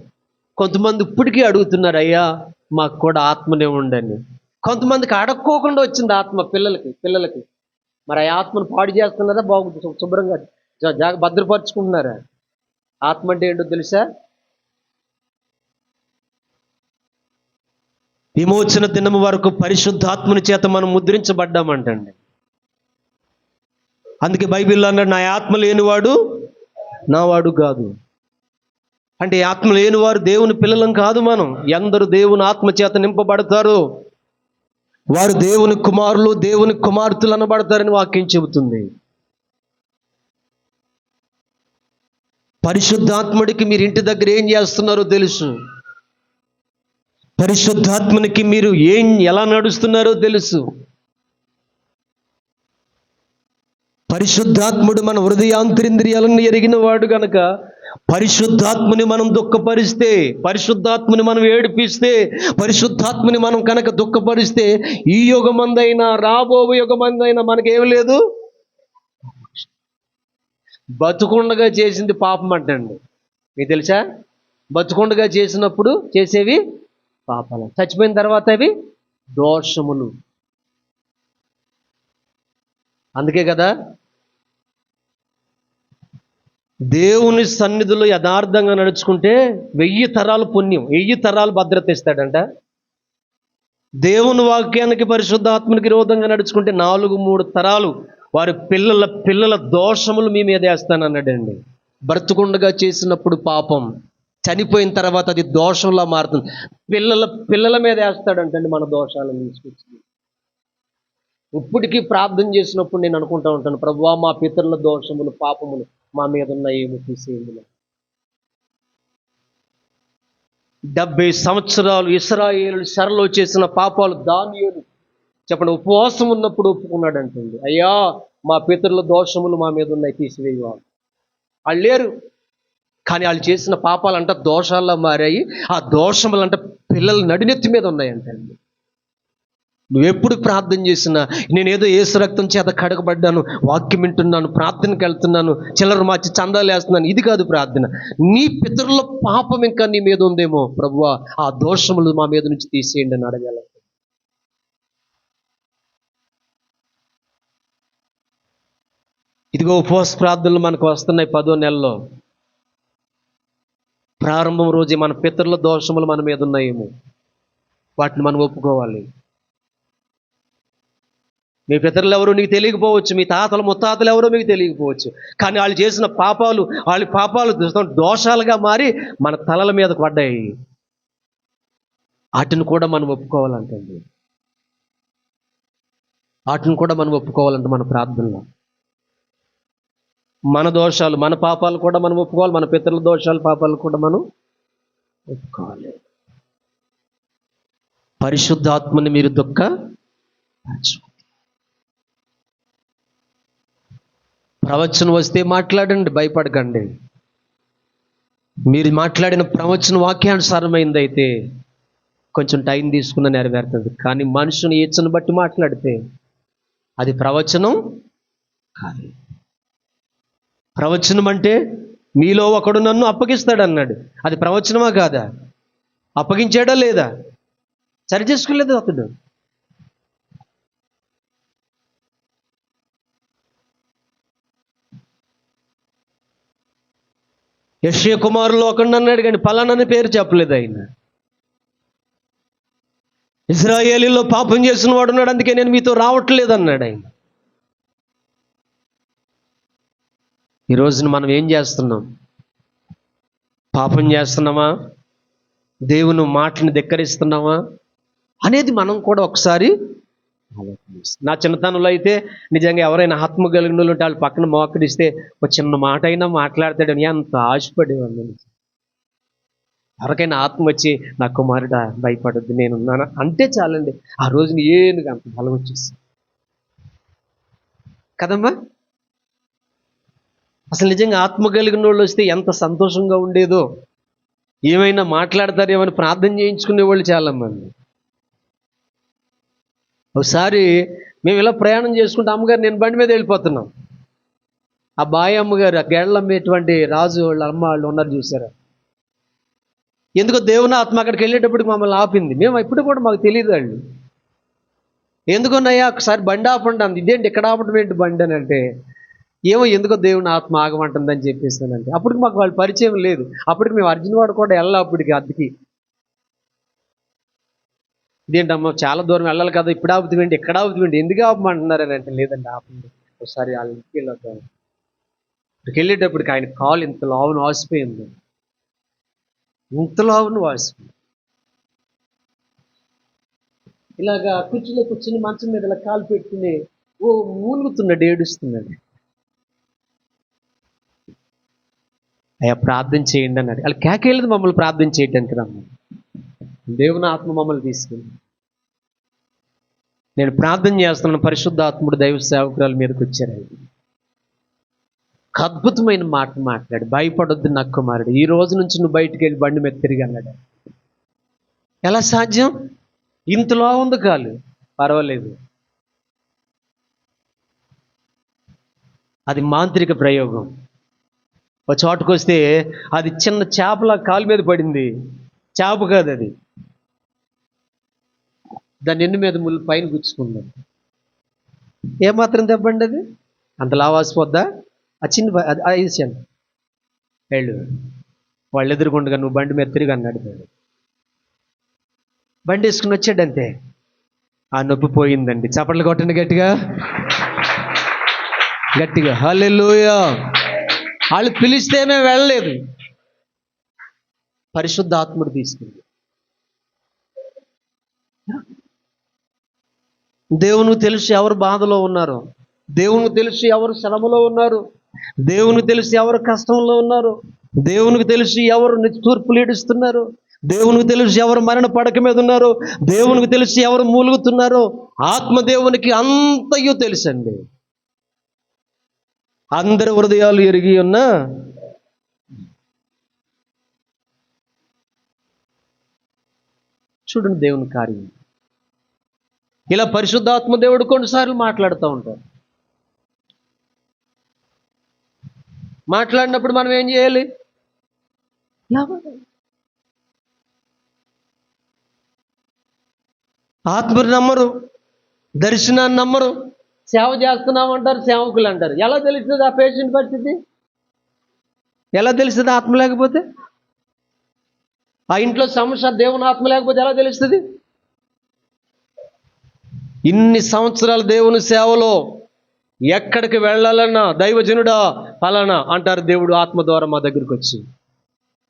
కొంతమంది ఇప్పటికీ అడుగుతున్నారు, అయ్యా మాకు కూడా ఆత్మనే ఉండని. కొంతమందికి అడక్కోకుండా వచ్చింది ఆత్మ పిల్లలకి. మరి ఆ ఆత్మను పాడు చేస్తున్నారా? బాగుంది, శుభ్రంగా భద్రపరుచుకుంటున్నారా? ఆత్మ అంటే ఏంటో తెలుసా? విమోచన దినము వరకు పరిశుద్ధాత్మని చేత మనం ముద్రించబడ్డామంటండి. అందుకే బైబిల్లో అన్నాడు, నా ఆత్మ లేనివాడు నావాడు కాదు. అంటే ఆత్మ లేనివారు దేవుని పిల్లలం కాదు. మనం ఎందరు దేవుని ఆత్మ చేత నింపబడతారు వారు దేవుని కుమారులు, దేవుని కుమార్తెలు అనబడతారని వాక్యం చెబుతుంది. పరిశుద్ధాత్ముడికి మీరు ఇంటి దగ్గర ఏం చేస్తున్నారో తెలుసు. పరిశుద్ధాత్మునికి మీరు ఎలా నడుస్తున్నారో తెలుసు. పరిశుద్ధాత్ముడు మన హృదయాంతరింద్రియాలను ఎరిగిన వాడు గనక పరిశుద్ధాత్ముని మనం దుఃఖపరిస్తే, పరిశుద్ధాత్ముని మనం ఏడిపిస్తే, పరిశుద్ధాత్ముని మనం కనుక దుఃఖపరిస్తే ఈ యుగమందైనా రాబో యుగమందైనా మనకేం లేదు. బతుకుండగా చేసింది పాపం అంటండి. మీకు తెలుసా? బతుకుండగా చేసినప్పుడు చేసేవి పాపాలు, చచ్చిపోయిన తర్వాత అవి దోషములు. అందుకే కదా దేవుని సన్నిధిలో యథార్థంగా నడుచుకుంటే 1000 తరాలు పుణ్యం, 1000 తరాలు భద్రత ఇస్తాడంట. దేవుని వాక్యానికి పరిశుద్ధాత్మనికి విరోధంగా నడుచుకుంటే 4-3 తరాలు వారి పిల్లల దోషములు మీ మీద వేస్తానన్నాడండి. బ్రతుకుండగా చేసినప్పుడు పాపం, చనిపోయిన తర్వాత అది దోషంలా మారుతుంది. పిల్లల మీద వేస్తాడంటండి మన దోషాలను తీసుకొచ్చి. ఇప్పటికీ ప్రార్థన చేసినప్పుడు నేను అనుకుంటూ ఉంటాను, ప్రభువా మా పితరుల దోషములు పాపములు మా మీద ఉన్న ఏమి తీసేయండి. 70 సంవత్సరాలు ఇశ్రాయేలు చెరలో చేసిన పాపాలు దానియేలు చెప్పండి ఉపవాసం ఉన్నప్పుడు ఒప్పుకున్నాడు అంటుంది, అయ్యా మా పితరుల దోషములు మా మీద ఉన్నాయి తీసివేయవాలి. వాళ్ళు లేరు, కానీ వాళ్ళు చేసిన పాపాలంట దోషాల్లో మారాయి. ఆ దోషములంట పిల్లల నడినెత్తి మీద ఉన్నాయంటండి. నువ్వెప్పుడు ప్రార్థన చేసినా నేనేదో యేసు రక్తం చేత కడగబడ్డాను, వాక్యం వింటున్నాను, ప్రార్థనకి వెళ్తున్నాను, చిల్లర మార్చి చందాలు వేస్తున్నాను, ఇది కాదు ప్రార్థన. నీ పితరుల పాపం ఇంకా నీ మీద ఉందేమో, ప్రభువా ఆ దోషములు మా మీద నుంచి తీసేయండి అని అడగాల. ఇదిగో ఉపవాస ప్రార్థనలు మనకు వస్తున్నాయి 10వ నెలలో. ప్రారంభం రోజే మన పితరుల దోషములు మన మీద ఉన్నాయేమో, వాటిని మనం ఒప్పుకోవాలి. మీ పితరులు ఎవరో నీకు తెలియకపోవచ్చు, మీ తాతలు ముత్తాతలు ఎవరో మీకు తెలియకపోవచ్చు, కానీ వాళ్ళు చేసిన పాపాలు, వాళ్ళ పాపాలు దోషాలుగా మారి మన తలల మీదకు పడ్డాయి. వాటిని కూడా మనం ఒప్పుకోవాలంటండి. వాటిని కూడా మనం ఒప్పుకోవాలంటే మన ప్రార్థనలో మన దోషాలు, మన పాపాలు కూడా మనం ఒప్పుకోవాలి, మన పితరుల దోషాలు పాపాలు కూడా మనం ఒప్పుకోవాలి. పరిశుద్ధాత్మని మీరు ప్రవచనం వస్తే మాట్లాడండి, భయపడకండి. మీరు మాట్లాడిన ప్రవచన వాక్యానుసారమైంది అయితే కొంచెం టైం తీసుకున్న నెరవేరుతుంది. కానీ మనుషుని ఈచ్చను బట్టి మాట్లాడితే అది ప్రవచనం కాదు. ప్రవచనం అంటే మీలో ఒకడు నన్ను అప్పగిస్తాడు అన్నాడు, అది ప్రవచనమా కాదా? అప్పగించాడా లేదా? సరి చేసుకోలేదు అతడు. యెషయా కుమారులు ఒకడు అన్నాడు, కానీ పలానని పేరు చెప్పలేదు ఆయన. ఇశ్రాయేలీలో పాపం చేసిన వాడు ఉన్నాడు, అందుకే నేను మీతో రావట్లేదు అన్నాడు ఆయన. ఈ రోజున మనం ఏం చేస్తున్నాం? పాపం చేస్తున్నామా? దేవుని మాటని ధిక్కరిస్తున్నామా అనేది మనం కూడా ఒకసారి నా చిన్నతనంలో అయితే నిజంగా ఎవరైనా ఆత్మ కలిగిన వాళ్ళు ఉంటే వాళ్ళు పక్కన మోకరిస్తే ఒక చిన్న మాట అయినా మాట్లాడతాడని అంత ఆశపడేవాడిని. ఎవరికైనా ఆత్మ వచ్చి నా కుమారుడా భయపడద్దు నేనున్నాను అంటే చాలండి, ఆ రోజున ఏనుగు అంత బలం వచ్చేస్తుంది కదమ్మా. అసలు నిజంగా ఆత్మ కలిగిన వాళ్ళు వస్తే ఎంత సంతోషంగా ఉండేదో. ఏమైనా మాట్లాడతారేమని ప్రార్థన చేయించుకునే వాళ్ళు చాలామంది. ఒకసారి మేము ఇలా ప్రయాణం చేసుకుంటే అమ్మగారు నేను బండి మీద వెళ్ళిపోతున్నాం. ఆ బాయ్ అమ్మగారు, ఆ గేడలు అమ్మేటువంటి రాజు వాళ్ళ అమ్మ వాళ్ళు ఉన్నారు చూసారా, ఎందుకో దేవుని ఆత్మ అక్కడికి వెళ్ళేటప్పటికి మమ్మల్ని ఆపింది. మేము ఇప్పుడు కూడా మాకు తెలియదు వాళ్ళు ఎందుకున్నాయా ఒకసారి బండి ఆపండి అంది. ఇదేంటి ఇక్కడ ఆపడం ఏంటి బండి అని అంటే, ఏమో ఎందుకో దేవుని ఆత్మ ఆగమంటుందని చెప్పేస్తానంటే, అప్పటికి మాకు వాళ్ళు పరిచయం లేదు. అప్పటికి మేము అర్జున్ కూడా వెళ్ళాలి అప్పటికి అద్దెకి. ఇదేంటమ్మా చాలా దూరం వెళ్ళాలి కదా, ఇప్పుడు ఆపుతామేంటి ఎక్కడ ఆపుతామేంటి ఎందుకు ఆపమంటున్నారని అంటే, లేదండి ఆపండి ఒకసారి వాళ్ళ ఇంటికి వెళ్ళొద్దాం. ఇక్కడికి వెళ్ళేటప్పటికి ఆయన కాలు ఇంత లావును వాసిపోయింది, ఇంత లావును వాసిపోయింది. ఇలాగా కుర్చీలో కూర్చుని మంచం మీద ఇలా కాలు పెట్టుకుని ఓ మూలుగుతున్నాడు, ఏడుస్తున్నాడు. అయ్యా ప్రార్థన చేయండి అన్నాడు. వాళ్ళు కేకేళ్ళది మమ్మల్ని ప్రార్థన చేయడానికి రమ్మని. దేవుని ఆత్మ మమ్మల్ని తీసుకెళ్ళి నేను ప్రార్థన చేస్తున్నాను, పరిశుద్ధాత్ముడు దైవ సేవకురాల మీదకి వచ్చారు. అద్భుతమైన మాట మాట్లాడు, భయపడొద్దు నా కుమారుడు, ఈ రోజు నుంచి నువ్వు బయటికి వెళ్ళి బండి మీద తిరిగి అన్నాడు. ఎలా సాధ్యం? ఇంతలో ఉంది కాలు, పర్వాలేదు. అది మాంత్రిక ప్రయోగం. ఒక చోటుకు వస్తే అది చిన్న చేపల కాలు మీద పడింది. చేప కాదు అది, దాని ఎన్ను మీద ముళ్ళు పైన గుచ్చుకుంది. ఏమాత్రం దెబ్బండి అది, అంత లావాసిపోద్దా? ఆ చిన్న వేసాను వెళ్ళు, వాళ్ళు ఎదురుకుండగా నువ్వు బండి మీద తిరిగి అన్నాడు. బండి వేసుకుని వచ్చాడంతే, ఆ నొప్పి పోయిందండి. చప్పట్లు కొట్టండి గట్టిగా గట్టిగా. హల్లెలూయా. వాళ్ళు పిలిస్తేనే వెళ్ళలేదు, పరిశుద్ధాత్ముడు తీసుకుంది. దేవునికి తెలుసు ఎవరు బాధలో ఉన్నారు, దేవునికి తెలుసు ఎవరు శ్రమలో ఉన్నారు, దేవునికి తెలుసు ఎవరు కష్టంలో ఉన్నారు, దేవునికి తెలుసు ఎవరు నిట్టూర్పులు ఈడుస్తున్నారు, దేవునికి తెలుసు ఎవరు మరణ పడక మీద ఉన్నారు, దేవునికి తెలుసు ఎవరు మూలుగుతున్నారో. ఆత్మదేవునికి అంతయు తెలుసండి. అందరి హృదయాలు ఎరిగి ఉన్నా చూడండి దేవుని కార్యం. ఇలా పరిశుద్ధాత్మ దేవుడు కొన్నిసార్లు మాట్లాడుతూ ఉంటారు. మాట్లాడినప్పుడు మనం ఏం చేయాలి? ఆత్మని నమ్మరు, దర్శనాన్ని నమ్మరు, సేవ చేస్తున్నామంటారు, సేవకులు అంటారు. ఎలా తెలుస్తుంది ఆ పేషెంట్ పరిస్థితి? ఎలా తెలుస్తుంది ఆత్మ లేకపోతే? ఆ ఇంట్లో సమస్య దేవుని ఆత్మ లేకపోతే ఎలా తెలుస్తుంది? ఇన్ని సంవత్సరాలు దేవుని సేవలో ఎక్కడికి వెళ్ళాలన్నా దైవజనుడా ఫలానా అంటారు, దేవుడు ఆత్మ ద్వారా మా దగ్గరికి వచ్చి.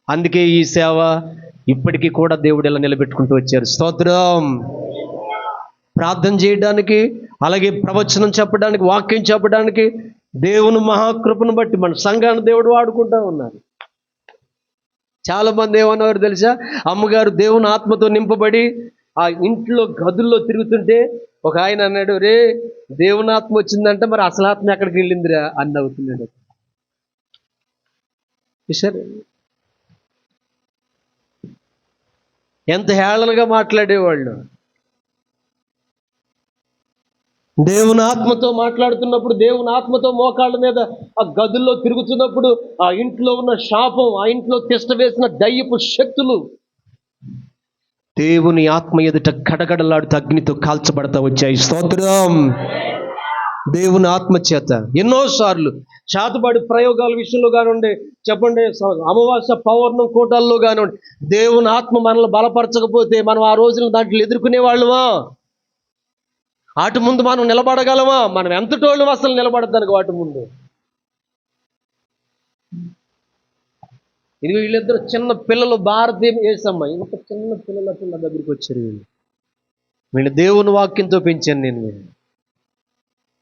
అందుకే ఈ సేవ ఇప్పటికీ కూడా దేవుడు ఇలా నిలబెట్టుకుంటూ వచ్చారు. స్తోత్రం. ప్రార్థన చేయడానికి, అలాగే ప్రవచనం చెప్పడానికి, వాక్యం చెప్పడానికి దేవుని మహాకృపను బట్టి మన సంఘాన్ని దేవుడు వాడుకుంటూ ఉన్నారు. చాలా మంది ఏమన్నారు తెలుసా? అమ్మగారు దేవుని ఆత్మతో నింపబడి ఆ ఇంట్లో గదుల్లో తిరుగుతుంటే ఒక ఆయన అన్నాడు, రే దేవుని ఆత్మ వచ్చిందంటే మరి అసలు ఆత్మ ఎక్కడికి వెళ్ళిందిరా అని అవుతున్నాడు. సరే, ఎంత హేళనగా మాట్లాడేవాళ్ళు. దేవుని ఆత్మతో మాట్లాడుతున్నప్పుడు, దేవుని ఆత్మతో మోకాళ్ళ మీద ఆ గదుల్లో తిరుగుతున్నప్పుడు ఆ ఇంట్లో ఉన్న శాపం, ఆ ఇంట్లో తిష్ట వేసిన దయ్యపు శక్తులు దేవుని ఆత్మ ఎదుట గడగడలాడుతూ అగ్నితో కాల్చబడతా వచ్చాయి. స్తోత్రం. దేవుని ఆత్మ చేత ఎన్నోసార్లు శాతపాడి ప్రయోగాల విషయంలో కానివ్వండి, చెప్పండి, అమావాస్య పౌర్ణం కూటాల్లో కానివ్వండి, దేవుని ఆత్మ మనల్ని బలపరచకపోతే మనం ఆ రోజులను దాంట్లో ఎదుర్కొనే వాళ్ళమా? వాటి ముందు మనం నిలబడగలమా? మనం ఎంతటోళ్ళం అసలు నిలబడతానికి వాటి ముందు? ఇది వీళ్ళిద్దరు చిన్న పిల్లలు, భారతీయ యేసమ్మ, ఇంత చిన్న పిల్లల దగ్గరికి వచ్చారు. వీళ్ళు దేవుని వాక్యంతో పెంచాను నేను. వీళ్ళు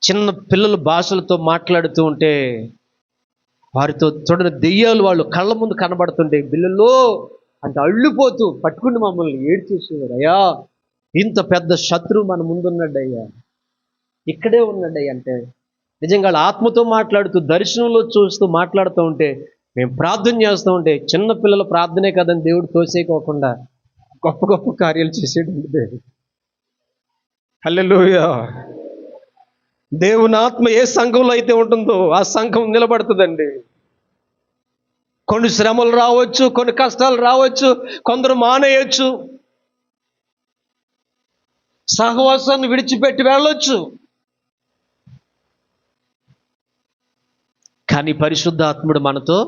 చిన్న పిల్లలు భాషలతో మాట్లాడుతూ ఉంటే వారితో చూడని దెయ్యాలు వాళ్ళు కళ్ళ ముందు కనబడుతుంటే బిల్లులో అంటే అళ్ళిపోతూ పట్టుకుని మమ్మల్ని ఏడ్చేసేవారు. అయ్యా, ఇంత పెద్ద శత్రువు మన ముందున్నాడయ్యా, ఇక్కడే ఉన్నాడయ్యా అంటే నిజంగా వాళ్ళ ఆత్మతో మాట్లాడుతూ దర్శనంలో చూస్తూ మాట్లాడుతూ ఉంటే, మేము ప్రార్థన చేస్తూ ఉంటే చిన్న పిల్లల ప్రార్థనే కదని దేవుడు తోసేయకోకుండా గొప్ప గొప్ప కార్యాలు చేసేటండి దేవుడు. హల్లెలూయా. దేవుని ఆత్మ ఏ సంఘంలో అయితే ఉంటుందో ఆ సంఘం నిలబడుతుందండి. కొన్ని శ్రమలు రావచ్చు, కొన్ని కష్టాలు రావచ్చు, కొందరు మానేయచ్చు, సహవాసాన్ని విడిచిపెట్టి వెళ్ళొచ్చు. కానీ పరిశుద్ధాత్ముడు మనతో.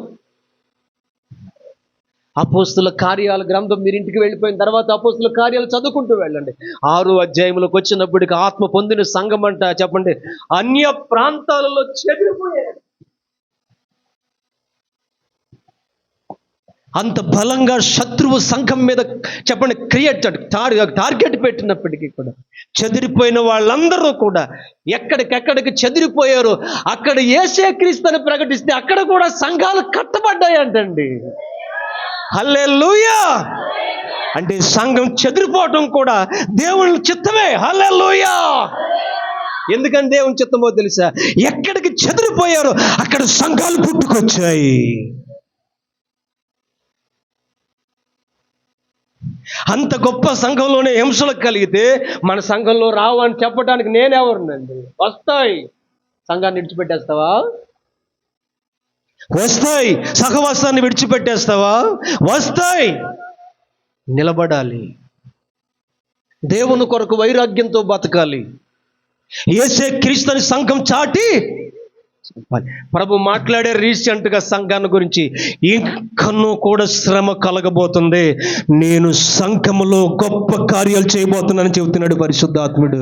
అపోస్తుల కార్యాల గ్రంథం మీరు ఇంటికి వెళ్ళిపోయిన తర్వాత అపోస్తుల కార్యాలు చదువుకుంటూ వెళ్ళండి. 6వ అధ్యాయంలోకి వచ్చినప్పటికి ఆత్మ పొందిన సంఘం అంట, చెప్పండి, అన్య ప్రాంతాలలో చెదిరిపోయారు. అంత బలంగా శత్రువు సంఘం మీద చెప్పండి టార్గెట్ పెట్టినప్పటికీ కూడా చెదిరిపోయిన వాళ్ళందరూ కూడా ఎక్కడికెక్కడికి చెదిరిపోయారో అక్కడ యేసే క్రీస్తుని ప్రకటిస్తే అక్కడ కూడా సంఘాలు కట్టబడ్డాయంటండి. హల్లెలూయా. అంటే సంఘం చెదిరిపోవటం కూడా దేవుని చిత్తమే. హల్లెలూయా. ఎందుకని దేవుని చిత్తమో తెలుసా? ఎక్కడికి చెదిరిపోయారో అక్కడ సంఘాలు పుట్టుకొచ్చాయి. అంత గొప్ప సంఘంలోనే హింసలు కలిగితే మన సంఘంలో రావు అని చెప్పడానికి నేనెవరినండి? వస్తాయి. సంఘాన్ని విడిచిపెట్టేస్తావా? వస్తాయి. సహవాసాన్ని విడిచిపెట్టేస్తావా? వస్తాయి. నిలబడాలి. దేవుని కొరకు వైరాగ్యంతో బతకాలి. యేసే క్రీస్తుని సంఘం చాటి ప్రభు మాట్లాడే రీసెంట్గా సంఘాన్ని గురించి, ఇంకనూ కూడా శ్రమ కలగబోతుంది, నేను సంఘములో గొప్ప కార్యాలు చేయబోతున్నానని చెబుతున్నాడు పరిశుద్ధాత్ముడు.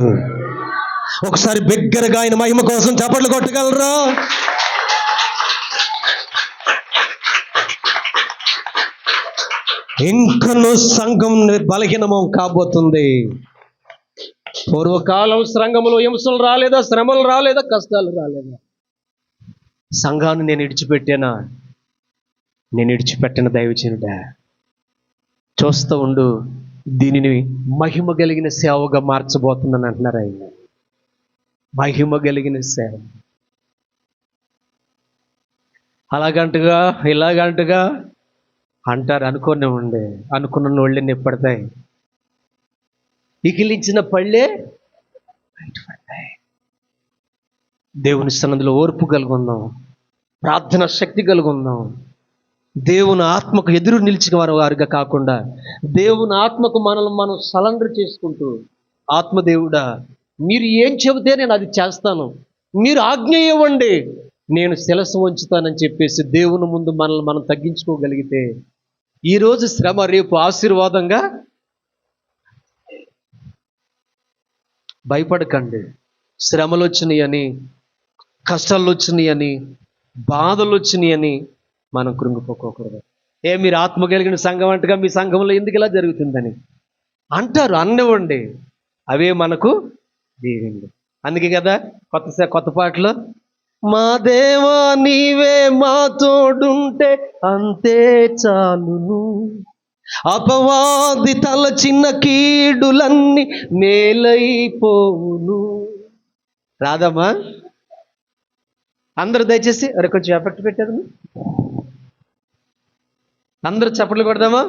ఒకసారి బిగ్గరగా ఆయన మహిమ కోసం చప్పట్లు కొట్టగలరా? ఇంకనూ సంఘం బలహీనమం కాబోతుంది. పూర్వకాలం సంఘములో హింసలు రాలేదా? శ్రమలు రాలేదా? కష్టాలు రాలేదా? సంఘాన్ని నేను విడిచిపెట్టానా? నేను విడిచిపెట్టిన దైవజనుడా, చూస్తూ ఉండు, దీనిని మహిమ కలిగిన సేవగా మార్చబోతుందని అంటున్నారు ఆయన. మహిమ కలిగిన సేవ. అలాగంటగా ఇలాగంటగా అంటారు. అనుకున్న వాళ్ళే నిప్పడతాయి. ఇకిలించిన పళ్ళే బయటపడతాయి. దేవుని సన్నిధిలో ఓర్పు కలుగుందాం, ప్రార్థన శక్తి కలుగుందాం. దేవుని ఆత్మకు ఎదురు నిలిచిన వారుగా కాకుండా దేవుని ఆత్మకు మనల్ని మనం సరెండర్ చేసుకుంటూ, ఆత్మదేవుడా మీరు ఏం చెబితే నేను అది చేస్తాను, మీరు ఆజ్ఞ ఇవ్వండి, నేను శిరస్సు వంచుతానని చెప్పేసి దేవుని ముందు మనల్ని మనం తగ్గించుకోగలిగితే ఈరోజు శ్రమ రేపు ఆశీర్వాదంగా. భయపడకండి. శ్రమలు వచ్చినాయని, కష్టాలు వచ్చినాయని, బాధలు వచ్చినాయని మనం కృంగిపోకూడదు. మీరు ఆత్మ కలిగిన సంఘం అంటగా మీ సంఘంలో ఎందుకు ఇలా జరుగుతుందని అంటారు. అన్నివ్వండి, అవే మనకు దీవెనలు. అందుకే కదా కొత్త పాటలో, మా దేవా నీవే మా తోడుంటే అంతే చాలును, అపవాది తలచిన కీడులన్నీ మేలైపోవును. రాదమ్మా? అందరూ దయచేసి కొంచెం ఎఫెక్ట్ పెట్టేది, అందరూ చప్పట్లు కొడదామా?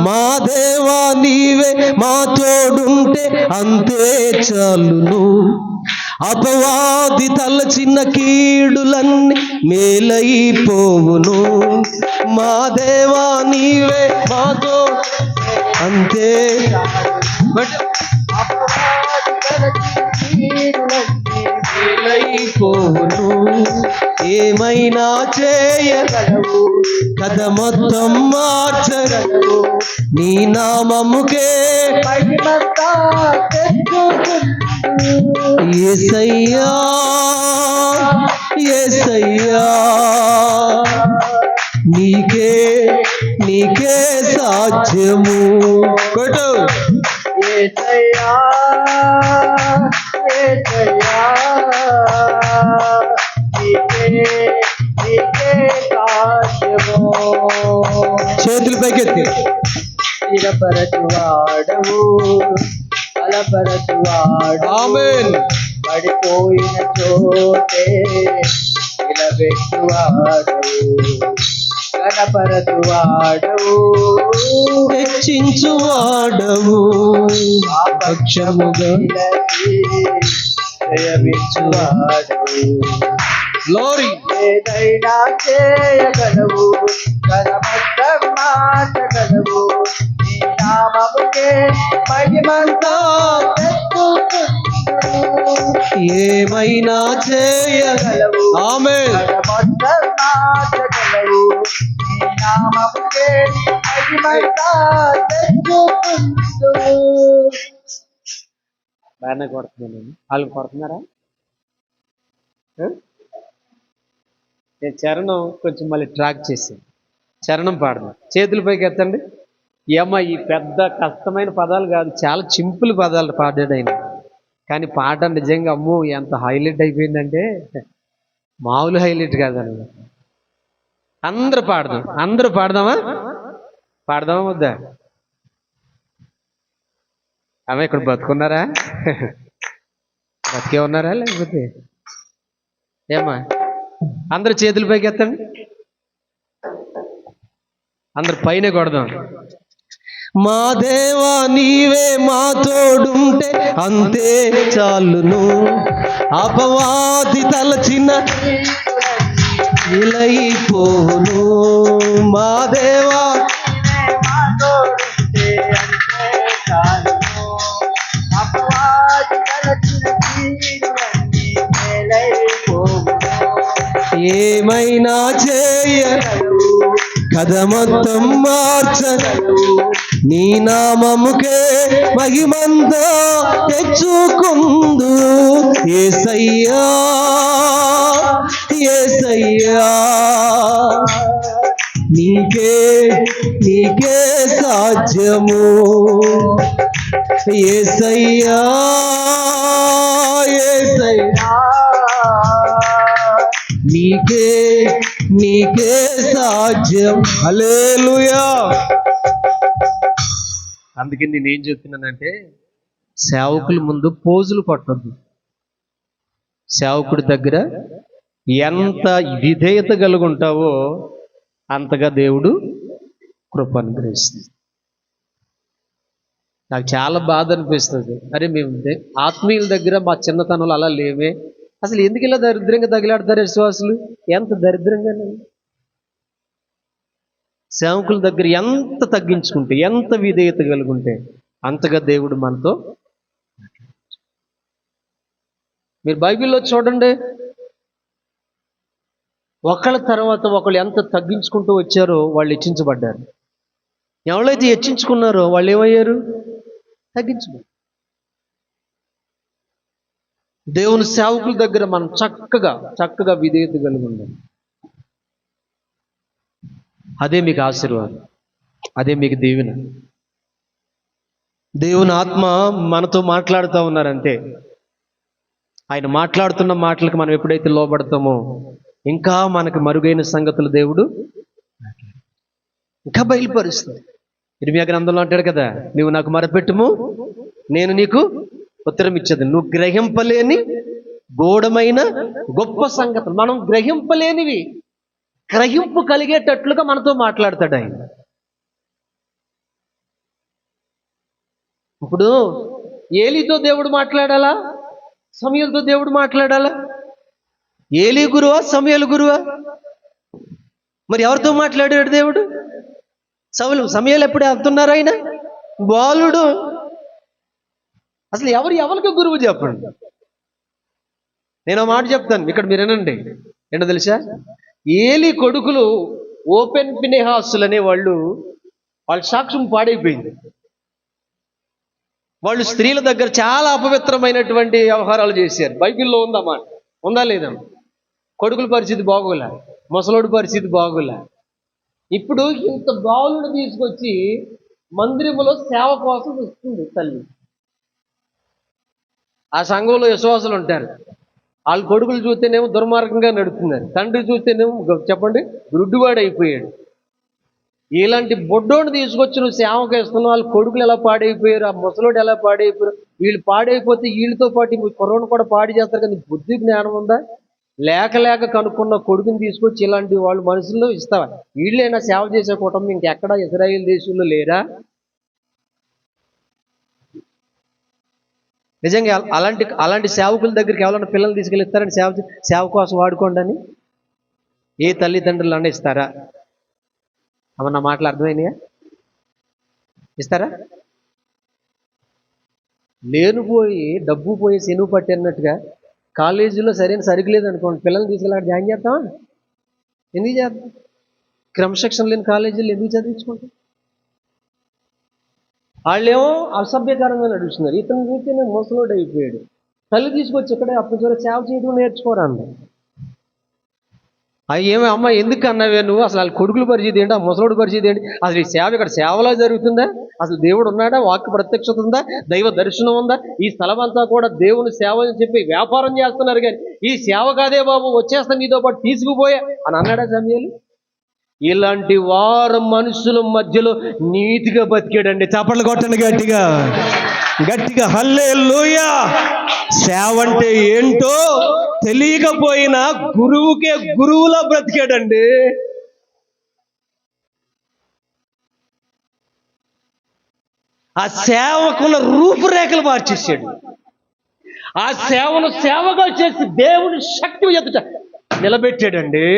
మా దేవా నీవే మా తోడుంటే అంతే చాలును, అపవాది తలచిన కీడులన్నీ మేలైపోవును. మా దేవా నీవే మాతో అంతే. మేలైపోవును. ఏమైనా చేయగలవు, కథ మొత్తం మార్చగలవు, నీ నామముకే యేసయ్యా యేసయ్యా, నీకే సాధ్యము. కొట్టు. యేసయ్యా యేసయ్యా, నీకే సాధ్యము. చేతులు పైకెత్తి. స్థిరపరచువాడవు, బలపరచువాడు, ఆమేన్. పడిపోయిన చోటే నిలబెట్టువాడవు, గణపరచువాడవు, హెచ్చించువాడవు, పక్షముగా జయమిచ్చువాడవు. గ్లోరీ. ఏదైనా చేయగలవు, గణమంతం మార్చగలవు, నీ నామముకే మహిమంతా ఏమైనా చేయగలవు, ఆమేన్. గణమంతం మార్చగలవు, నీ నామముకే మహిమంతా బాగానే కొడుతున్నాను. వాళ్ళు కొడుతున్నారా? నేను చరణం కొంచెం మళ్ళీ ట్రాక్ చేశాను. చరణం పాడదాం. చేతుల పైకి ఎత్తండి. ఏమ్మా, ఈ పెద్ద కష్టమైన పదాలు కాదు, చాలా సింపుల్ పదాలు పాడాడు ఆయన. కానీ పాట నిజంగా అమ్మో ఎంత హైలైట్ అయిపోయిందంటే మామూలు హైలైట్ కాదన్నమాట. అందరూ పాడదాం. అందరూ పాడదామా? పాడదామా వద్దా? ఆమె ఇక్కడ బతుకున్నారా? బతికే ఉన్నారా లేకపోతే ఏమ్మా? అందరు చేతుల పైకి ఎత్తండి. అందరు పైన కొడదాం. మా దేవా నీవే మా తోడుంటే అంతే చాలును, అపవాది తలచిన ఇలైపోను. మా దేవా మా తోడుంటే అంతే చాలును, అపవాది తలచిన ఏమైనా చేయగలవు, కథ మొత్తం మార్చగలవు, నీ నామముకే మహిమంతా తెచ్చుకుందు. యేసయ్యా యేసయ్యా నీకే నీకే సాధ్యము. యేసయ్యా యేసయ్యా నీకే నీకే సాధ్యం. హల్లెలూయా. అందుకే నేనేం చెప్తున్నానంటే సేవకుల ముందు పోజులు కొట్టొద్దు. సేవకుడి దగ్గర ఎంత విధేయత కలిగి ఉంటావో అంతగా దేవుడు కృప అనుగ్రహిస్తుంది. నాకు చాలా బాధ అనిపిస్తుంది. అరే మేము ఆత్మీయుల దగ్గర మా చిన్నతనంలో అలా లేవే, అసలు ఎందుకు ఇలా దరిద్రంగా తగిలాడతారు విశ్వాసులు? ఎంత దరిద్రంగా. సేవకుల దగ్గర ఎంత తగ్గించుకుంటే, ఎంత విధేయత కలిగి ఉంటే అంతగా దేవుడు మనతో. మీరు బైబిల్లో చూడండి, ఒకళ్ళ తర్వాత ఒకళ్ళు ఎంత తగ్గించుకుంటూ వచ్చారో వాళ్ళు హెచ్చించబడ్డారు. ఎవరైతే హెచ్చించుకున్నారో వాళ్ళు ఏమయ్యారు? తగ్గించుకున్నారు. దేవుని సేవకుల దగ్గర మనం చక్కగా విధేయత కలిగి ఉండాలి. అదే మీకు ఆశీర్వాదం, అదే మీకు దీవెన. దేవుని ఆత్మ మనతో మాట్లాడుతూ ఉన్నారంటే ఆయన మాట్లాడుతున్న మాటలకు మనం ఎప్పుడైతే లోబడతామో ఇంకా మనకు మరుగైన సంగతులు దేవుడు ఇంకా బయలుపరుస్తుంది. ఇర్మీయా గ్రంథంలో అంటాడు కదా, నువ్వు నాకు మొరపెట్టుము నేను నీకు ఉత్తరం ఇచ్చేది. నువ్వు గ్రహింపలేని గూఢమైన గొప్ప సంగతులు, మనం గ్రహింపలేనివి గ్రహింపు కలిగేటట్లుగా మనతో మాట్లాడతాడు ఆయన. ఇప్పుడు ఏలీతో దేవుడు మాట్లాడాలా, సమూయేలుతో దేవుడు మాట్లాడాలా? ఏలీ గురువా, సమూయేలు గురువా? మరి ఎవరితో మాట్లాడాడు దేవుడు? సమూయేలు ఎప్పుడు వెళ్తున్నారు? ఆయన బాలుడు. అసలు ఎవరికి గురువు చెప్పండి. నేను మాట చెప్తాను, ఇక్కడ మీరు వినండి. ఏంటో తెలుసా? ఏలీ కొడుకులు ఓపెన్ ఫినెహాసులు అనే వాళ్ళ సాక్ష్యం పాడైపోయింది. వాళ్ళు స్త్రీల దగ్గర చాలా అపవిత్రమైనటువంటి వ్యవహారాలు చేశారు. బైబిల్లో ఉందన్నమాట. ఉందా లేదా? కొడుకుల పరిస్థితి బాగోలే, ముసలోడి పరిస్థితి బాగోలే. ఇప్పుడు ఇంత బాలుడు తీసుకొచ్చి మందిరంలో సేవ కోసం ఇస్తుంది తల్లి. ఆ సంఘంలో విశ్వాసులు ఉంటారు. వాళ్ళ కొడుకులు చూస్తేనేమో దుర్మార్గంగా నడుపుతున్నారు, తండ్రి చూస్తేనేమో చెప్పండి గుడ్డివాడు అయిపోయాడు. ఇలాంటి బొడ్డోని తీసుకొచ్చి నువ్వు సేవకు ఇస్తున్నావు. వాళ్ళ కొడుకులు ఎలా పాడైపోయారు, ఆ ముసలోడు ఎలా పాడైపోయారు. వీళ్ళు పాడైపోతే వీళ్ళతో పాటు కుర్రోని కూడా పాడు చేస్తారు. కానీ బుద్ధి జ్ఞానం ఉందా? లేక కనుక్కున్న కొడుకుని తీసుకొచ్చి ఇలాంటి వాళ్ళు మనుషుల్లో ఇస్తావా? వీళ్ళైనా సేవ చేసే కుటుంబం ఇంకెక్కడ ఇజ్రాయేల్ దేశంలో లేరా? నిజంగా అలాంటి సేవకుల దగ్గరికి ఎవరైనా పిల్లలు తీసుకెళ్ళిస్తారని సేవ కోసం వాడుకోండి అని ఏ తల్లిదండ్రులు అన్నా ఇస్తారా? అన్న మాటలు అర్థమైనాయా? ఇస్తారా? లేనిపోయి డబ్బు పోయి శనువు పట్టి అన్నట్టుగా కాలేజీలో సరైన సరుకు లేదనుకోండి, పిల్లల్ని తీసుకెళ్ళి జాయిన్ చేస్తామా? ఎందుకు చేద్దాం? క్రమశిక్షణ లేని కాలేజీలు ఎందుకు చదివించుకుంటాం? వాళ్ళేమో అసభ్యకరంగా నడుస్తున్నారు. ఇతను చూస్తే నేను ముసలోడు అయిపోయాడు. తల్లి తీసుకొచ్చి ఇక్కడే అప్పుడు సేవ చేయడం నేర్చుకోరా అన్న. ఏమో అమ్మ ఎందుకు అన్నావే నువ్వు, అసలు వాళ్ళ కొడుకుల పరిస్థితి ఏంటి, ఆ ముసలోడి పరిస్థితి ఏంటి, అసలు ఈ సేవ ఇక్కడ సేవలా జరుగుతుందా, అసలు దేవుడు ఉన్నాడా, వాక్య ప్రత్యక్షత ఉందా, దైవ దర్శనం ఉందా, ఈ స్థలం అంతా కూడా దేవుని సేవ అని చెప్పి వ్యాపారం చేస్తున్నారు, కానీ ఈ సేవ కాదే బాబు, వచ్చేస్తా నీతో పాటు తీసుకుపోయా అని అన్నాడా సమూయేలు? ఇలాంటి వారు మనుషుల మధ్యలో నీతిగా బతికాడండి. చప్పట్లు కొట్టండి గట్టిగా గట్టిగా, హల్లెలూయా. సేవ అంటే ఏంటో తెలియకపోయినా గురువుకే గురువులా బ్రతికాడండి. ఆ సేవకున్న రూపురేఖలు మార్చేసాడు. ఆ సేవను సేవగా చేసి దేవుని శక్తి ఎదుట నిలబెట్టాడండి.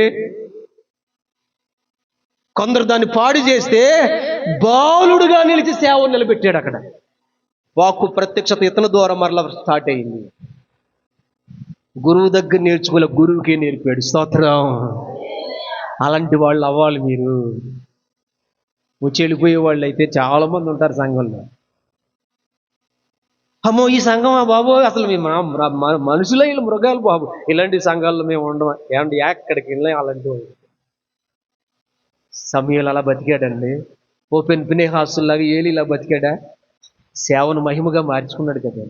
కొందరు దాన్ని పాడు చేస్తే బాలుడుగా నిలిచి సేవను నిలబెట్టాడు. అక్కడ వాక్కు ప్రత్యక్షత ఇతని ద్వారా మరలా స్టార్ట్ అయింది. గురువు దగ్గర నేర్చుకోలే, గురువుకే నేర్పాడు. స్తోత్రం. అలాంటి వాళ్ళు అవ్వాలి మీరు. వచ్చి వెళ్ళిపోయే వాళ్ళు అయితే చాలామంది ఉంటారు సంఘంలో. అమ్మో ఈ సంఘం బాబు, అసలు మేము మనుషులే, వీళ్ళు మృగాలు బాబు, ఇలాంటి సంఘాల్లో మేము ఉండము. ఏమంటే ఎక్కడికి వెళ్ళాం అలాంటి వాళ్ళు. సమూయేలు అలా బతికాడండి. ఓపెన్ ఫినెహాసుల్లాగా ఏలి ఇలా బతికాడా? సేవను మహిమగా మార్చుకున్నాడు కదా.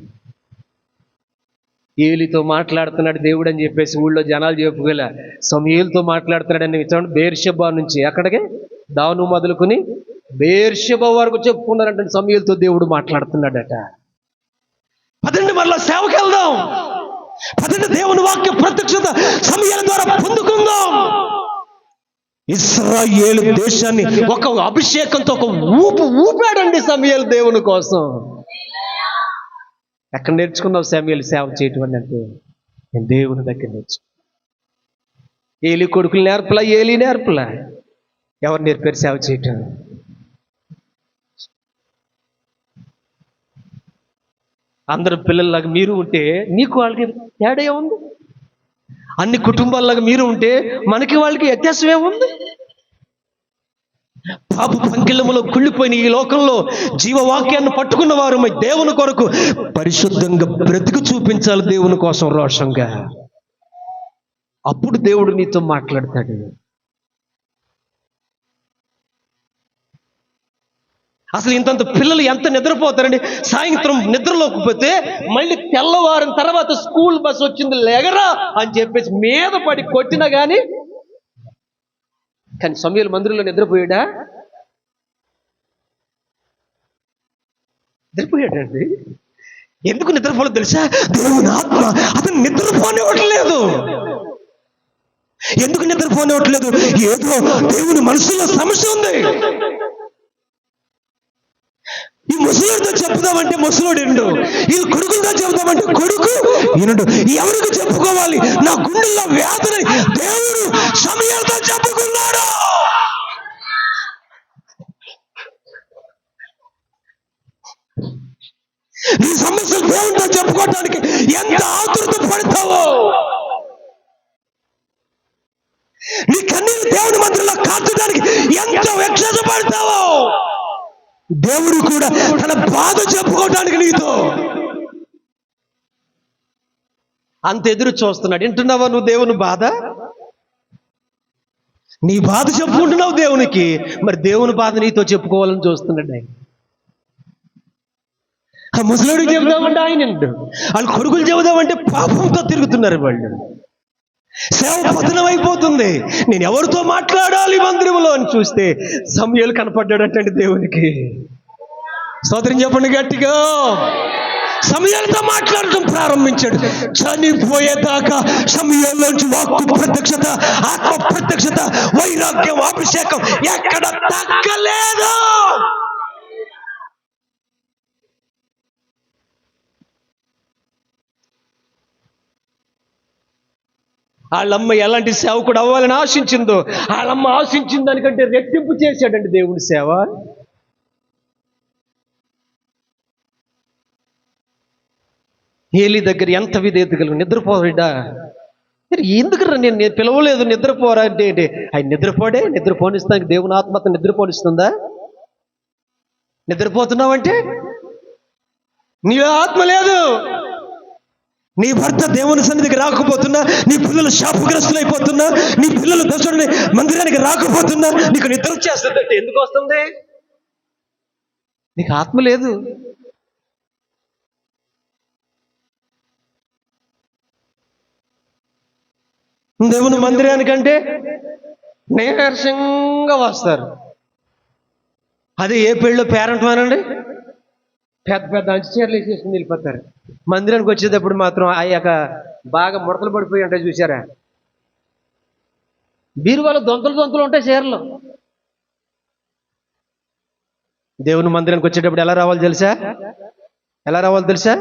ఏలితో మాట్లాడుతున్నాడు దేవుడు అని చెప్పేసి ఊళ్ళో జనాలు చెప్పుకోలే, సమూయేలుతో మాట్లాడుతున్నాడని చూడండి. బేర్షెబా నుంచి అక్కడికి దాను మొదలుకొని బేర్షెబా వరకు చెప్పుకున్నారంటే సమూయేలుతో దేవుడు మాట్లాడుతున్నాడట. పదండి మరలా సేవకి వెళ్దాం, పదండి దేవుని వాక్య ప్రత్యక్షత సమూయేలు ద్వారా పొందుకుందాం. ఇశ్రాయేలు దేశాన్ని ఒక అభిషేకంతో ఒక ఊపాడండి సమూయేలు దేవుని కోసం. ఎక్కడ నేర్చుకున్నావు సమూయేలు సేవ చేయటం అని అంటే? నేను దేవుని దగ్గర నేర్చుకున్నాను. ఏలి కొడుకులు నేర్పలా, ఏలి నేర్పలా, ఎవరు నేర్పారు సేవ చేయటం? అందరు పిల్లల్లాగా మీరు ఉంటే నీకు వాళ్ళకి తేడా ఏముంది? అన్ని కుటుంబాల్లాగా మీరు ఉంటే మనకి వాళ్ళకి వ్యత్యాసం ఏముంది? పాప పంకిళ్ళములో కుళ్ళిపోయిన ఈ లోకంలో జీవవాక్యాన్ని పట్టుకున్న వారు దేవుని కొరకు పరిశుద్ధంగా బ్రతికి చూపించాలి, దేవుని కోసం రోషంగా. అప్పుడు దేవుడు నీతో మాట్లాడతాడు. అసలు ఇంతంత పిల్లలు ఎంత నిద్రపోతారండి? సాయంత్రం నిద్రలోకి పోతే మళ్ళీ తెల్లవారిన తర్వాత స్కూల్ బస్ వచ్చింది లేగరా అని చెప్పేసి మీద పడి కొట్టినా కానీ సమూయేలు మందిరంలో నిద్రపోయాడా? నిద్రపోయాడండి. ఎందుకు నిద్రపోలేదు తెలుసా? దేవుని ఆత్మ అతను నిద్రపోనివ్వట్లేదు. ఎందుకు నిద్రపోనివ్వట్లేదు? ఏదో దేవుని మనసులో సమస్య ఉంది. ఈ ముసలుడితో చెప్దామంటే ముసలుడు ఎండు, ఈ కొడుకులతో చెప్దామంటే కొడుకు ఈనుడు. ఎవరికి చెప్పుకోవాలి? నా గుండెల్లో వ్యాధిని దేవుడు సమూయేలుతో చెప్పుకున్నాడు. నీ సమస్యలు దేవుడితో చెప్పుకోవడానికి ఎంత ఆతృత పడతావో, నీ కన్నీరు దేవుని మధ్యలో కాచడానికి ఎంత వ్యక్షత పడతావో, దేవుడు కూడా తన బాధ చెప్పుకోవడానికి నీతో అంత ఎదురు చూస్తున్నాడు. వింటున్నావా నువ్వు దేవుని బాధ? నీ బాధ చెప్పుకుంటున్నావు దేవునికి, మరి దేవుని బాధ నీతో చెప్పుకోవాలని చూస్తున్నాడు ఆయన. ఆ ముసలుడికి చెబుదామంటే ఆయన, వాళ్ళు కొడుకులు చెబుదామంటే పాపంతో తిరుగుతున్నారు వాళ్ళు. సేవ పతనం అయిపోతుంది. నేను ఎవరితో మాట్లాడాలి మందిరంలో అని చూస్తే సమూయేలు కనపడ్డాడటండి దేవునికి. స్తోత్రం చెప్పండి గట్టిగా. సమూయేలుతో మాట్లాడటం ప్రారంభించాడు. చనిపోయేదాకా సమూయేలు నుంచి వాక్కు ప్రత్యక్షత, ఆత్మ ప్రత్యక్షత, వైరాగ్యం, అభిషేకం ఎక్కడ తగ్గలేదు. వాళ్ళమ్మ ఎలాంటి సేవకుడు అవ్వాలని ఆశించిందో, వాళ్ళమ్మ ఆశించిన దానికంటే రెట్టింపు చేశాడండి దేవుడి సేవ. ఏలి దగ్గర ఎంత విధేయత కలిగి నిద్రపోడా? ఎందుకు నేను పిలవలేదు నిద్రపోరా అంటే ఆయన నిద్రపోడే? నిద్రపోనిస్తానికి దేవుని ఆత్మత నిద్రపోనిస్తుందా? నిద్రపోతున్నావంటే నీ ఆత్మ లేదు. నీ భర్త దేవుని సన్నిధికి రాకపోతున్నా, నీ పిల్లలు శాపగ్రస్తులైపోతున్నా, నీ పిల్లలు దర్శనం మందిరానికి రాకపోతున్నా నీకు నిద్ర వచ్చేస్తుందంటే ఎందుకు వస్తుంది? నీకు ఆత్మ లేదు. దేవుని మందిరానికంటే నీరసంగా వస్తారు. అదే ఏ పెళ్ళిలో పేరెంట్ వానండి పెద్ద పెద్ద అంచుచీరలు వేసేసుకుని వెళ్ళిపోతారు. మందిరానికి వచ్చేటప్పుడు మాత్రం అయ్యాక బాగా ముడతలు పడిపోయి ఉంటాయి చూసారా, బీరువాలో దొంతలు ఉంటాయి చీరలు. దేవుని మందిరానికి వచ్చేటప్పుడు ఎలా రావాలో తెలుసా?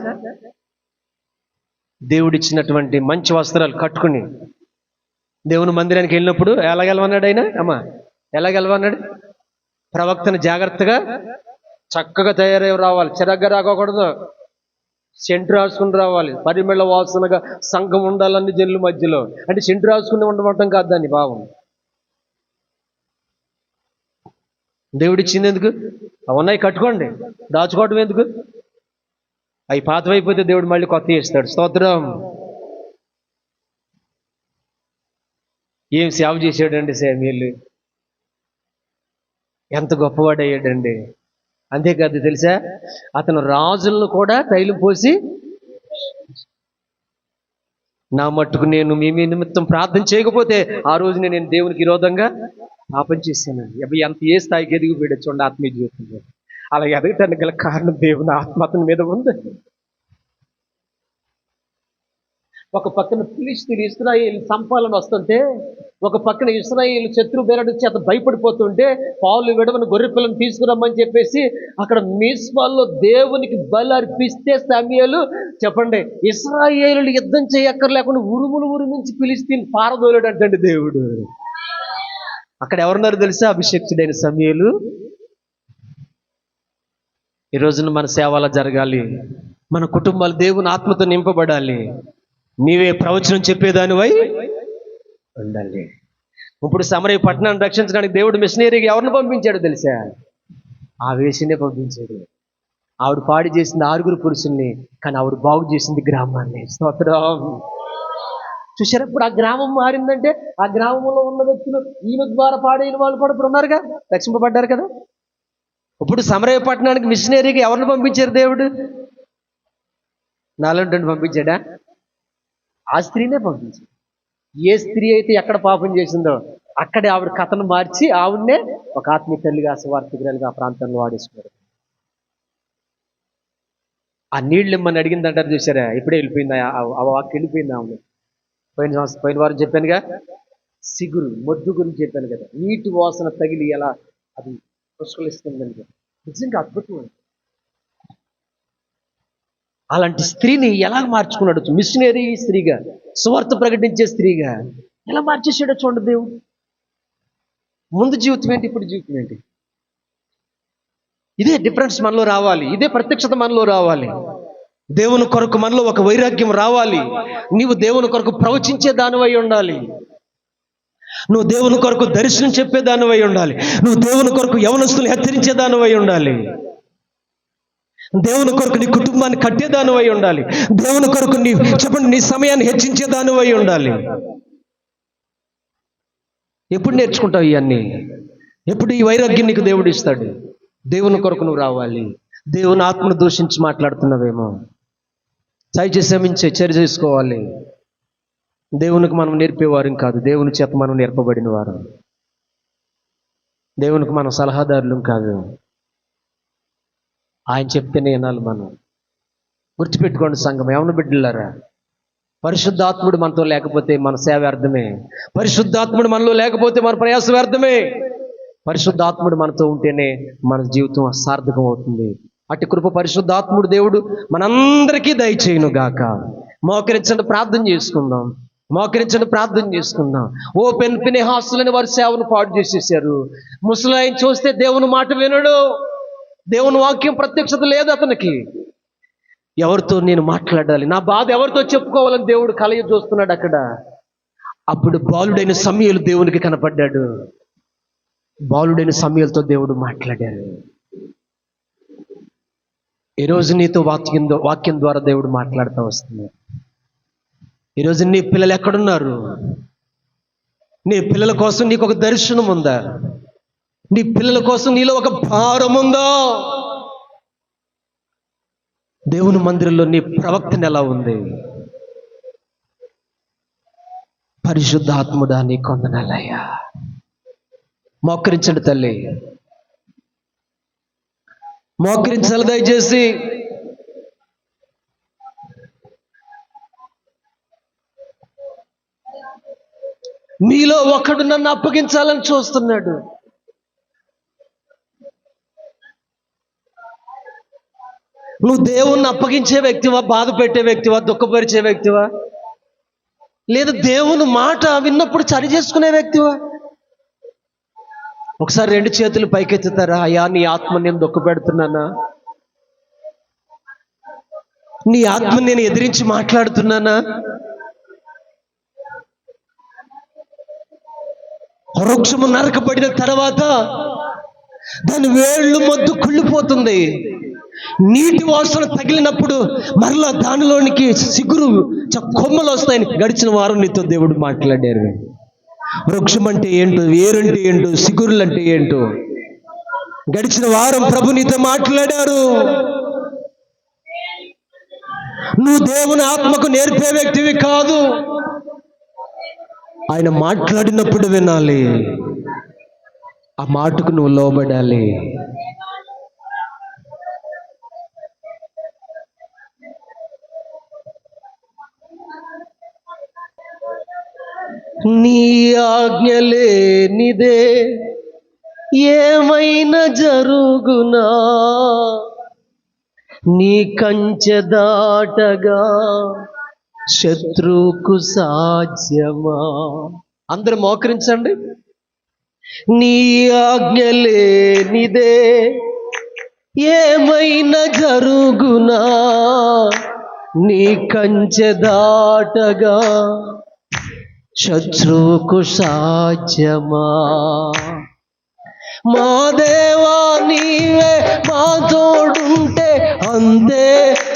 దేవుడిచ్చినటువంటి మంచి వస్త్రాలు కట్టుకుని దేవుని మందిరానికి వెళ్ళినప్పుడు ఎలాగెలవన్నాడు ఆయన? ఎలాగెలవన్నాడు? ప్రవక్తను జాగ్రత్తగా చక్కగా తయారై రావాలి, చిరగ్గా రాకూడదు, సెంటు రాసుకుని రావాలి, పరిమళ వాసనగా సంఘం ఉండాలని జనుల మధ్యలో. అంటే సెంటు రాసుకుని ఉండమంటాం కాదు దాన్ని భావం. దేవుడిచ్చింది ఎందుకు? అవున్నాయి కట్టుకోండి, దాచుకోవడం ఎందుకు? అవి పాతవైపోతే దేవుడు మళ్ళీ కొత్త ఇస్తాడు. స్తోత్రం. ఏం సేవ చేసాడండి శామ్యూయేలు, ఎంత గొప్పవాడయ్యాడండి. అంతేకాదు తెలుసా, అతను రాజులను కూడా తైలం పోసి, నా మట్టుకు నేను మీ నిమిత్తం ప్రార్థన చేయకపోతే ఆ రోజునే నేను దేవునికి విరోధంగా పాపం చేశానండి. అవి ఎంత ఏ స్థాయికి ఎదిగిపోయాడు చూడండి ఆత్మీయ జీవితంలో. అలా ఎదగటానికి గల కారణం దేవుని ఆత్మ అతని మీద ఉంది. ఒక పక్కన ఫిలిష్తీయులు ఇశ్రాయేలు సంపాలన వస్తుంటే, ఒక పక్కన ఇశ్రాయేలు శత్రు బెరడు చేత భయపడిపోతుంటే, పాలు విడవని గొర్రె పిల్లను తీసుకురమ్మని చెప్పేసి అక్కడ మిస్పాలో దేవునికి బలి అర్పిస్తే సమూయేలు చెప్పండి, ఇశ్రాయేలు యుద్ధం చేయక్కర్లేకుండా ఉరుములు నుంచి ఫిలిష్తీయులు పారదోలాడు అంటండి దేవుడు. అక్కడ ఎవరున్నారు తెలుసా? అభిషేక్తుడైన సమూయేలు. ఈ రోజున మన సేవలు జరగాలి, మన కుటుంబాలు దేవుని ఆత్మతో నింపబడాలి, నీవే ప్రవచనం చెప్పేదానివై ఉండాలి. ఇప్పుడు సమరయ పట్టణాన్ని రక్షించడానికి దేవుడు మిషనరీకి ఎవరిని పంపించాడు తెలుసా? ఆ వేసినే పంపించాడు. ఆవిడ పాడి చేసింది 6 పురుషుల్ని, కానీ ఆవిడ బాగు చేసింది గ్రామాన్ని. స్తోత్రం. చూసారు, ఇప్పుడు ఆ గ్రామం మారిందంటే ఆ గ్రామంలో ఉన్న వ్యక్తులు ఈమె ద్వారా పాడైన వాళ్ళు కూడా ఇప్పుడు ఉన్నారుగా, రక్షింపబడ్డారు కదా. ఇప్పుడు సమరయ పట్టణానికి మిషనరీకి ఎవరిని పంపించారు? దేవుడు నాలుగు పంపించాడా? ఆ స్త్రీనే పంపించాడు. ఏ స్త్రీ అయితే ఎక్కడ పాపం చేసిందో అక్కడే ఆవిడ కథను మార్చి ఆవిడనే ఒక ఆత్మీయ తల్లిగా, సువార్థికురాలుగా ఆ ప్రాంతంలో వాడేసుకున్నాడు. ఆ నీళ్ళు ఇమ్మని అడిగిందంటారు చూసారా, ఇప్పుడే వెళ్ళిపోయింది ఆ వాక్, వెళ్ళిపోయింది ఆమె. పోయిన వారం చెప్పానుగా, సిగురు మొద్దు గురించి చెప్పాను కదా, నీటి వాసన తగిలి ఎలా అది పుష్కలిస్తుందని. నిజంగా అద్భుతం. అలాంటి స్త్రీని ఎలా మార్చుకున్నాడు? మిషనరీ స్త్రీగా, సువార్త ప్రకటించే స్త్రీగా ఎలా మార్చేసాడో చూడండి దేవుడు. ముందు జీవితం ఏంటి, ఇప్పుడు జీవితం ఏంటి? ఇదే డిఫరెన్స్ మనలో రావాలి, ఇదే ప్రత్యక్షత మనలో రావాలి. దేవుని కొరకు మనలో ఒక వైరాగ్యం రావాలి. నీవు దేవుని కొరకు ప్రవచించే దానివై ఉండాలి, నువ్వు దేవుని కొరకు దర్శనం చెప్పే దానివై ఉండాలి, నువ్వు దేవుని కొరకు యవనస్తులు హెచ్చరించే దానివై ఉండాలి, దేవుని కొరకు నీ కుటుంబాన్ని కట్టేదానివై ఉండాలి, దేవుని కొరకు నీ సమయాన్ని హెచ్చించేదానివై ఉండాలి. ఎప్పుడు నేర్చుకుంటావు ఇవన్నీ? ఎప్పుడు ఈ వైరాగ్యం నీకు దేవుడు ఇస్తాడు? దేవుని కొరకు నువ్వు రావాలి. దేవుని ఆత్మను దూషించి మాట్లాడుతున్నావేమో, చర్య చేసుకోవాలి. దేవునికి మనం నేర్పేవారం కాదు, దేవుని చేత మనం నేర్పబడిన వారు. దేవునికి మనం సలహాదారులు కాదు, ఆయన చెప్తేనే వినాలి మనం. గుర్తుపెట్టుకోండి సంఘం, ఏమన్నా బిడ్డలారా, పరిశుద్ధాత్ముడు మనతో లేకపోతే మన సేవ వ్యర్థమే, పరిశుద్ధాత్ముడు మనలో లేకపోతే మన ప్రయాస వ్యర్థమే. పరిశుద్ధాత్ముడు మనతో ఉంటేనే మన జీవితం సార్థకం అవుతుంది. అట్టి కృప పరిశుద్ధాత్ముడు దేవుడు మనందరికీ దయచేయును గాక. మోకరించండి, ప్రార్థన చేసుకుందాం. ఓ ఫినెహాసులని వారి సేవను పాడు చేసేసారు. ముసలాయన చూస్తే దేవుని మాట వినడు, దేవుని వాక్యం ప్రత్యక్షత లేదు అతనికి. ఎవరితో నేను మాట్లాడాలి, నా బాధ ఎవరితో చెప్పుకోవాలని దేవుడు కలయి చూస్తున్నాడు అక్కడ. అప్పుడు బాలుడైన సమూయేలు దేవునికి కనపడ్డాడు. బాలుడైన సమూయేలుతో దేవుడు మాట్లాడారు. ఈరోజు నీతో వాక్యం ద్వారా దేవుడు మాట్లాడుతూ వస్తున్నాడు. ఈరోజు నీ పిల్లలు ఎక్కడున్నారు? నీ పిల్లల కోసం నీకు ఒక దర్శనం ఉందా? నీ పిల్లల కోసం నీలో ఒక భారం ఉందా? దేవుని మందిరంలో నీ ప్రవక్తన ఎలా ఉంది? పరిశుద్ధాత్ముడా నీ కొందనాలయ్యా. మోకరించండి తల్లి, మోకరించాలి దయచేసి. మీలో ఒకడు నన్ను అప్పగించాలని చూస్తున్నాడు. నువ్వు దేవుణ్ణి అప్పగించే వ్యక్తివా? బాధ పెట్టే వ్యక్తివా? దుఃఖపరిచే వ్యక్తివా? లేదా దేవుని మాట విన్నప్పుడు సరి చేసుకునే వ్యక్తివా? ఒకసారి 2 చేతులు పైకెత్తుతారా? అయ్యా, నీ ఆత్మ నేను దుఃఖపెడుతున్నానా? నీ ఆత్మ నేను ఎదిరించి మాట్లాడుతున్నానా? వృక్షము నరకబడిన తర్వాత దాని వేళ్ళు మొద్దు కుళ్ళిపోతుంది. నీటి వాసన తగిలినప్పుడు మరలా దానిలోనికి సిగురు కొమ్మలు వస్తాయని గడిచిన వారం నీతో దేవుడు మాట్లాడారు. వృక్షం అంటే ఏంటో, వేరంటే ఏంటో, సిగురులు అంటే ఏంటో గడిచిన వారం ప్రభు నీతో మాట్లాడారు. నువ్వు దేవుని ఆత్మకు నేర్పే వ్యక్తివి కాదు. ఆయన మాట్లాడినప్పుడు వినాలి, ఆ మాటకు నువ్వు లోబడాలి. నీ ఆజ్ఞ లేనిదే ఏమైనా జరుగునా, నీ కంచె దాటగా శత్రువుకు సాధ్యమా? అందరూ మోకరించండి. నీ ఆజ్ఞ లేనిదే ఏమైనా జరుగునా, నీ కంచె దాటగా శత్రువుకు సాధ్యమా? మా దేవా నీవే మా తోడుంటే అంతే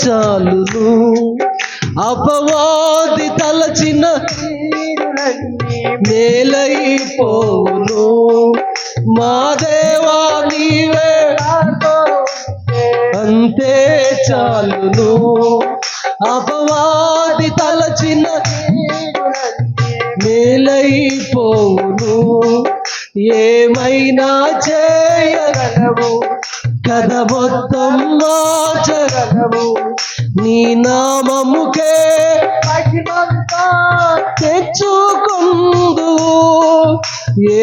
చాలును. అపవాది తలచిన మేలైపోవును. మా దేవా నీవే అంతే చాలును. అపవాది తలచిన మేలైపోవును. ఏమైనా చేయగలవు, కథ మొత్తం మార్చగలవు. నీ నామముకే మహిమంతా తెచ్చుకుందు.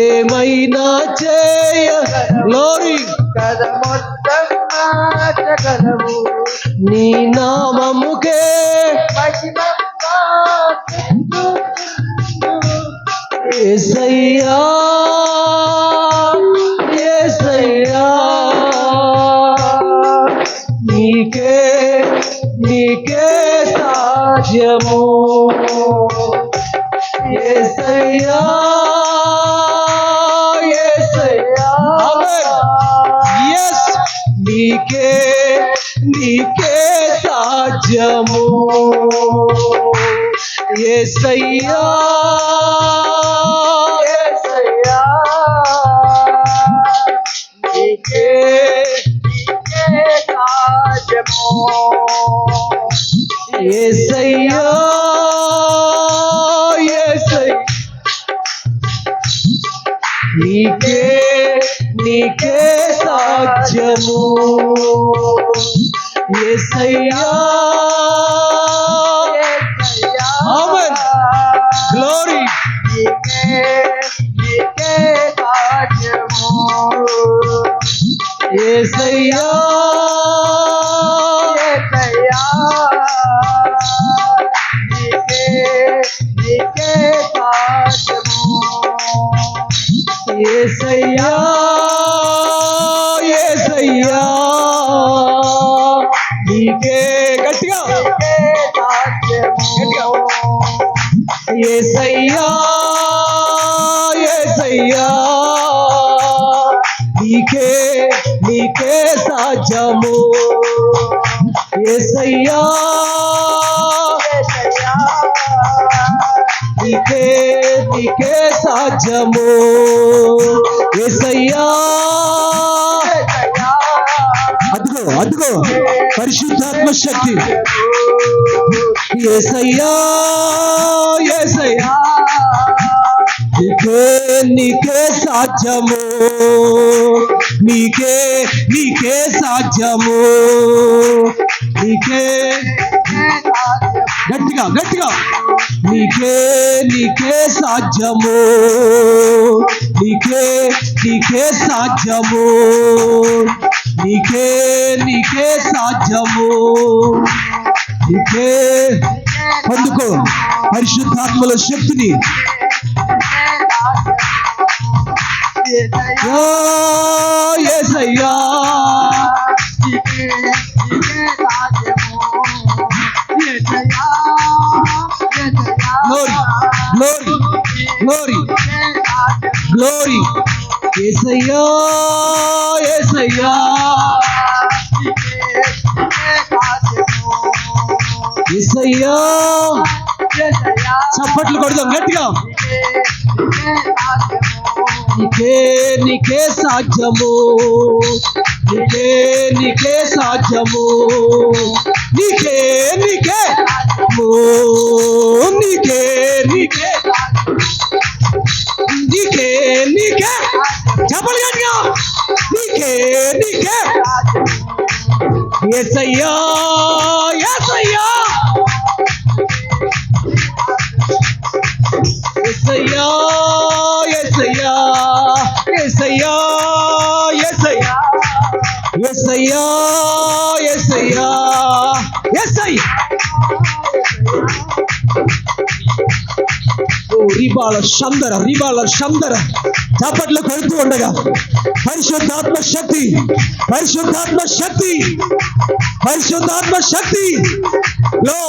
ఏమైనా చేయగలవు, కథ మొత్తం మార్చగలవు. నీ నామముకే మహిమంతా యేసయ్యా, యేసయ్యా, నీకే నీకే సాధ్యము. యేసయ్యా, యేసయ్యా, yes, నీకే నీకే సాధ్యము. యేసయ్యా, యేసయ్యా, నీకే నీకే సాధ్యము. యేసయ్యా, యేసయ్యా, నీకే నీకే సాధ్యము. యేసయ్యా, ఆమేన్, గ్లోరీ. నీకే నీకే సాధ్యము. యేసయ్యా, యేసయ్యా, నీకే నీకే సాధ్యము. యేసయ్యా, యేసయ్యా, నీకే గట్టిగా యేసయ్యా, యేసయ్యా, నీకే నీకే సాధ్యము. యేసయ్యా, నీకే సాధ్యము యేసయ్యా. అదిగో అదిగో పరిశుద్ధాత్మ శక్తి. యేసయ్యా యేసయ్యా నీకే నీకే సాధ్యము, నీకే నీకే సాధ్యము, నీకే గట్టిగా గట్టిగా నీకే నీకే సాధ్యము, నీకే నీకే సాధ్యము, నీకే నీకే సాధ్యము, నీకే. పొందుకో పరిశుద్ధాత్మల శక్తిని. యేసయ్యా గ్లోరీ గ్లోరీ గ్లోరీ. యేసయ్యా యేసయ్యా యేసయ్యా. చప్పట్లు కొడదాం గట్టిగా. నీకే నీకే సాధ్యము, నీకే నీకే సాధ్యము, నీకే నీకే నీకే నీకే నీకే నీకే. చప్పట్లు గట్టిగా. నీకే నీకే యేసయ్యా యేసయ్యా యేసయ్యా యేసయ్యా యేసయ్యా యేసయ్యా యేసయ్యా యేసయ్యా యేసయ్యా. రిబాల శందర రిబాల శందర. చప్పట్లు కొడుతూ ఉండగా పరిశుద్ధాత్మ శక్తి పరిశుద్ధాత్మ శక్తి పరిశుద్ధాత్మ శక్తి లో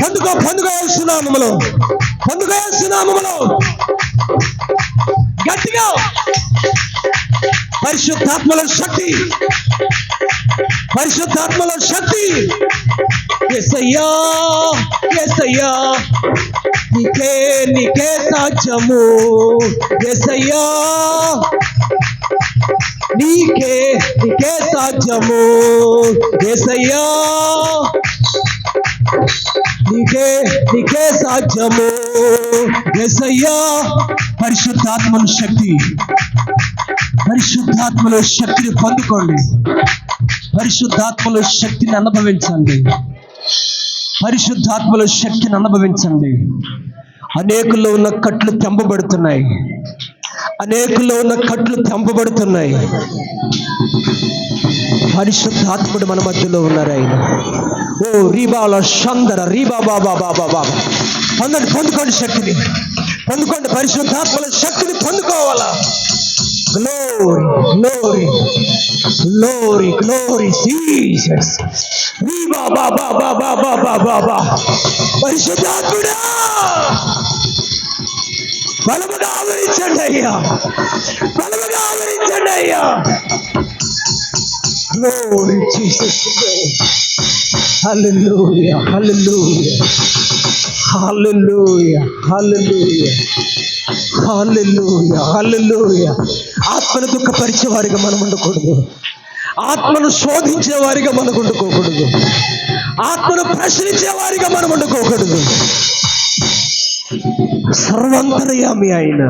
పొందుకో పొందుకో యేసునామములో పొందుకో యేసునామములో గట్టిగా. పరిశుద్ధాత్మల శక్తి పరిశుద్ధాత్మల శక్తి. యేసయ్యా యేసయ్యా నీకే నీకే సాధ్యము యేసయ్యా, నీకే నీకే సాధ్యము యేసయ్యా, నీకే నీకే సాధ్యము యేసయ్యా. పరిశుద్ధాత్మల శక్తి పరిశుద్ధాత్మల శక్తిని పొందుకోండి. పరిశుద్ధాత్మల శక్తిని అనుభవించండి. పరిశుద్ధాత్మల శక్తిని అనుభవించండి. అనేకుల్లో ఉన్న కట్లు తెంపబడుతున్నాయి. అనేకుల్లో ఉన్న కట్లు తెంపబడుతున్నాయి. పరిశుద్ధాత్ముడు మన మధ్యలో ఉన్నారు. ఆయన ఓ రీబాల శందర రీబా బాబా బాబా బాబా. పొందండి పొందుకోండి శక్తిని పొందుకోండి. పరిశుద్ధాత్మల శక్తిని పొందుకోవాలా. Glory glory glory glory Jesus. రీబా బాబా బాబా బాబా బాబా. పరిశుద్ధాత్ముడా బలముగా ఆవరించండి అయ్యా, బలముగా ఆవరించండి అయ్యా. Glory Jesus. Hallelujah. Hallelujah. Hallelujah. Hallelujah. Hallelujah. Hallelujah. ఆత్మను దుఃఖపరిచే వారిగా మనం ఉండకూడదు. ఆత్మను శోధించే వారిగా మనం ఉండుకోకూడదు. ఆత్మను ప్రశ్నించే వారిగా మనం ఉండుకోకూడదు. సర్వాంతర్యామి ఆయన,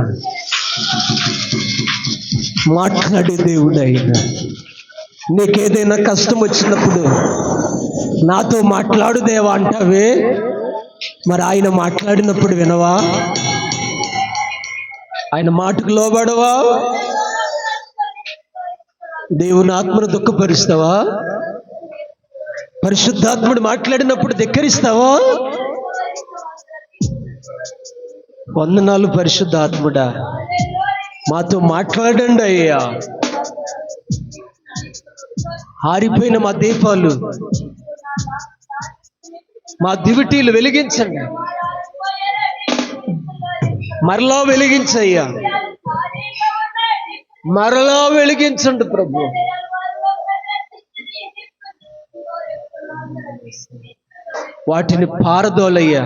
మాట్లాడే దేవుడు ఆయన. నీకేదైనా కష్టం వచ్చినప్పుడు నాతో మాట్లాడు దేవా అంటావే, మరి ఆయన మాట్లాడినప్పుడు వినవా? ఆయన మాటకు లోబడవా? దేవుని ఆత్మను దుఃఖపరుస్తావా? పరిశుద్ధాత్ముడు మాట్లాడినప్పుడు ధిక్కరిస్తావా? వందనాలు పరిశుద్ధాత్ముడా, మాతో మాట్లాడండి అయ్యా. ఆరిపోయిన మా దీపాలు, మా దివిటీలు వెలిగించండి. మరలా వెలిగించయ్యా, మరలా వెలిగించండి ప్రభు. వాటిని పారదోలయ్యా.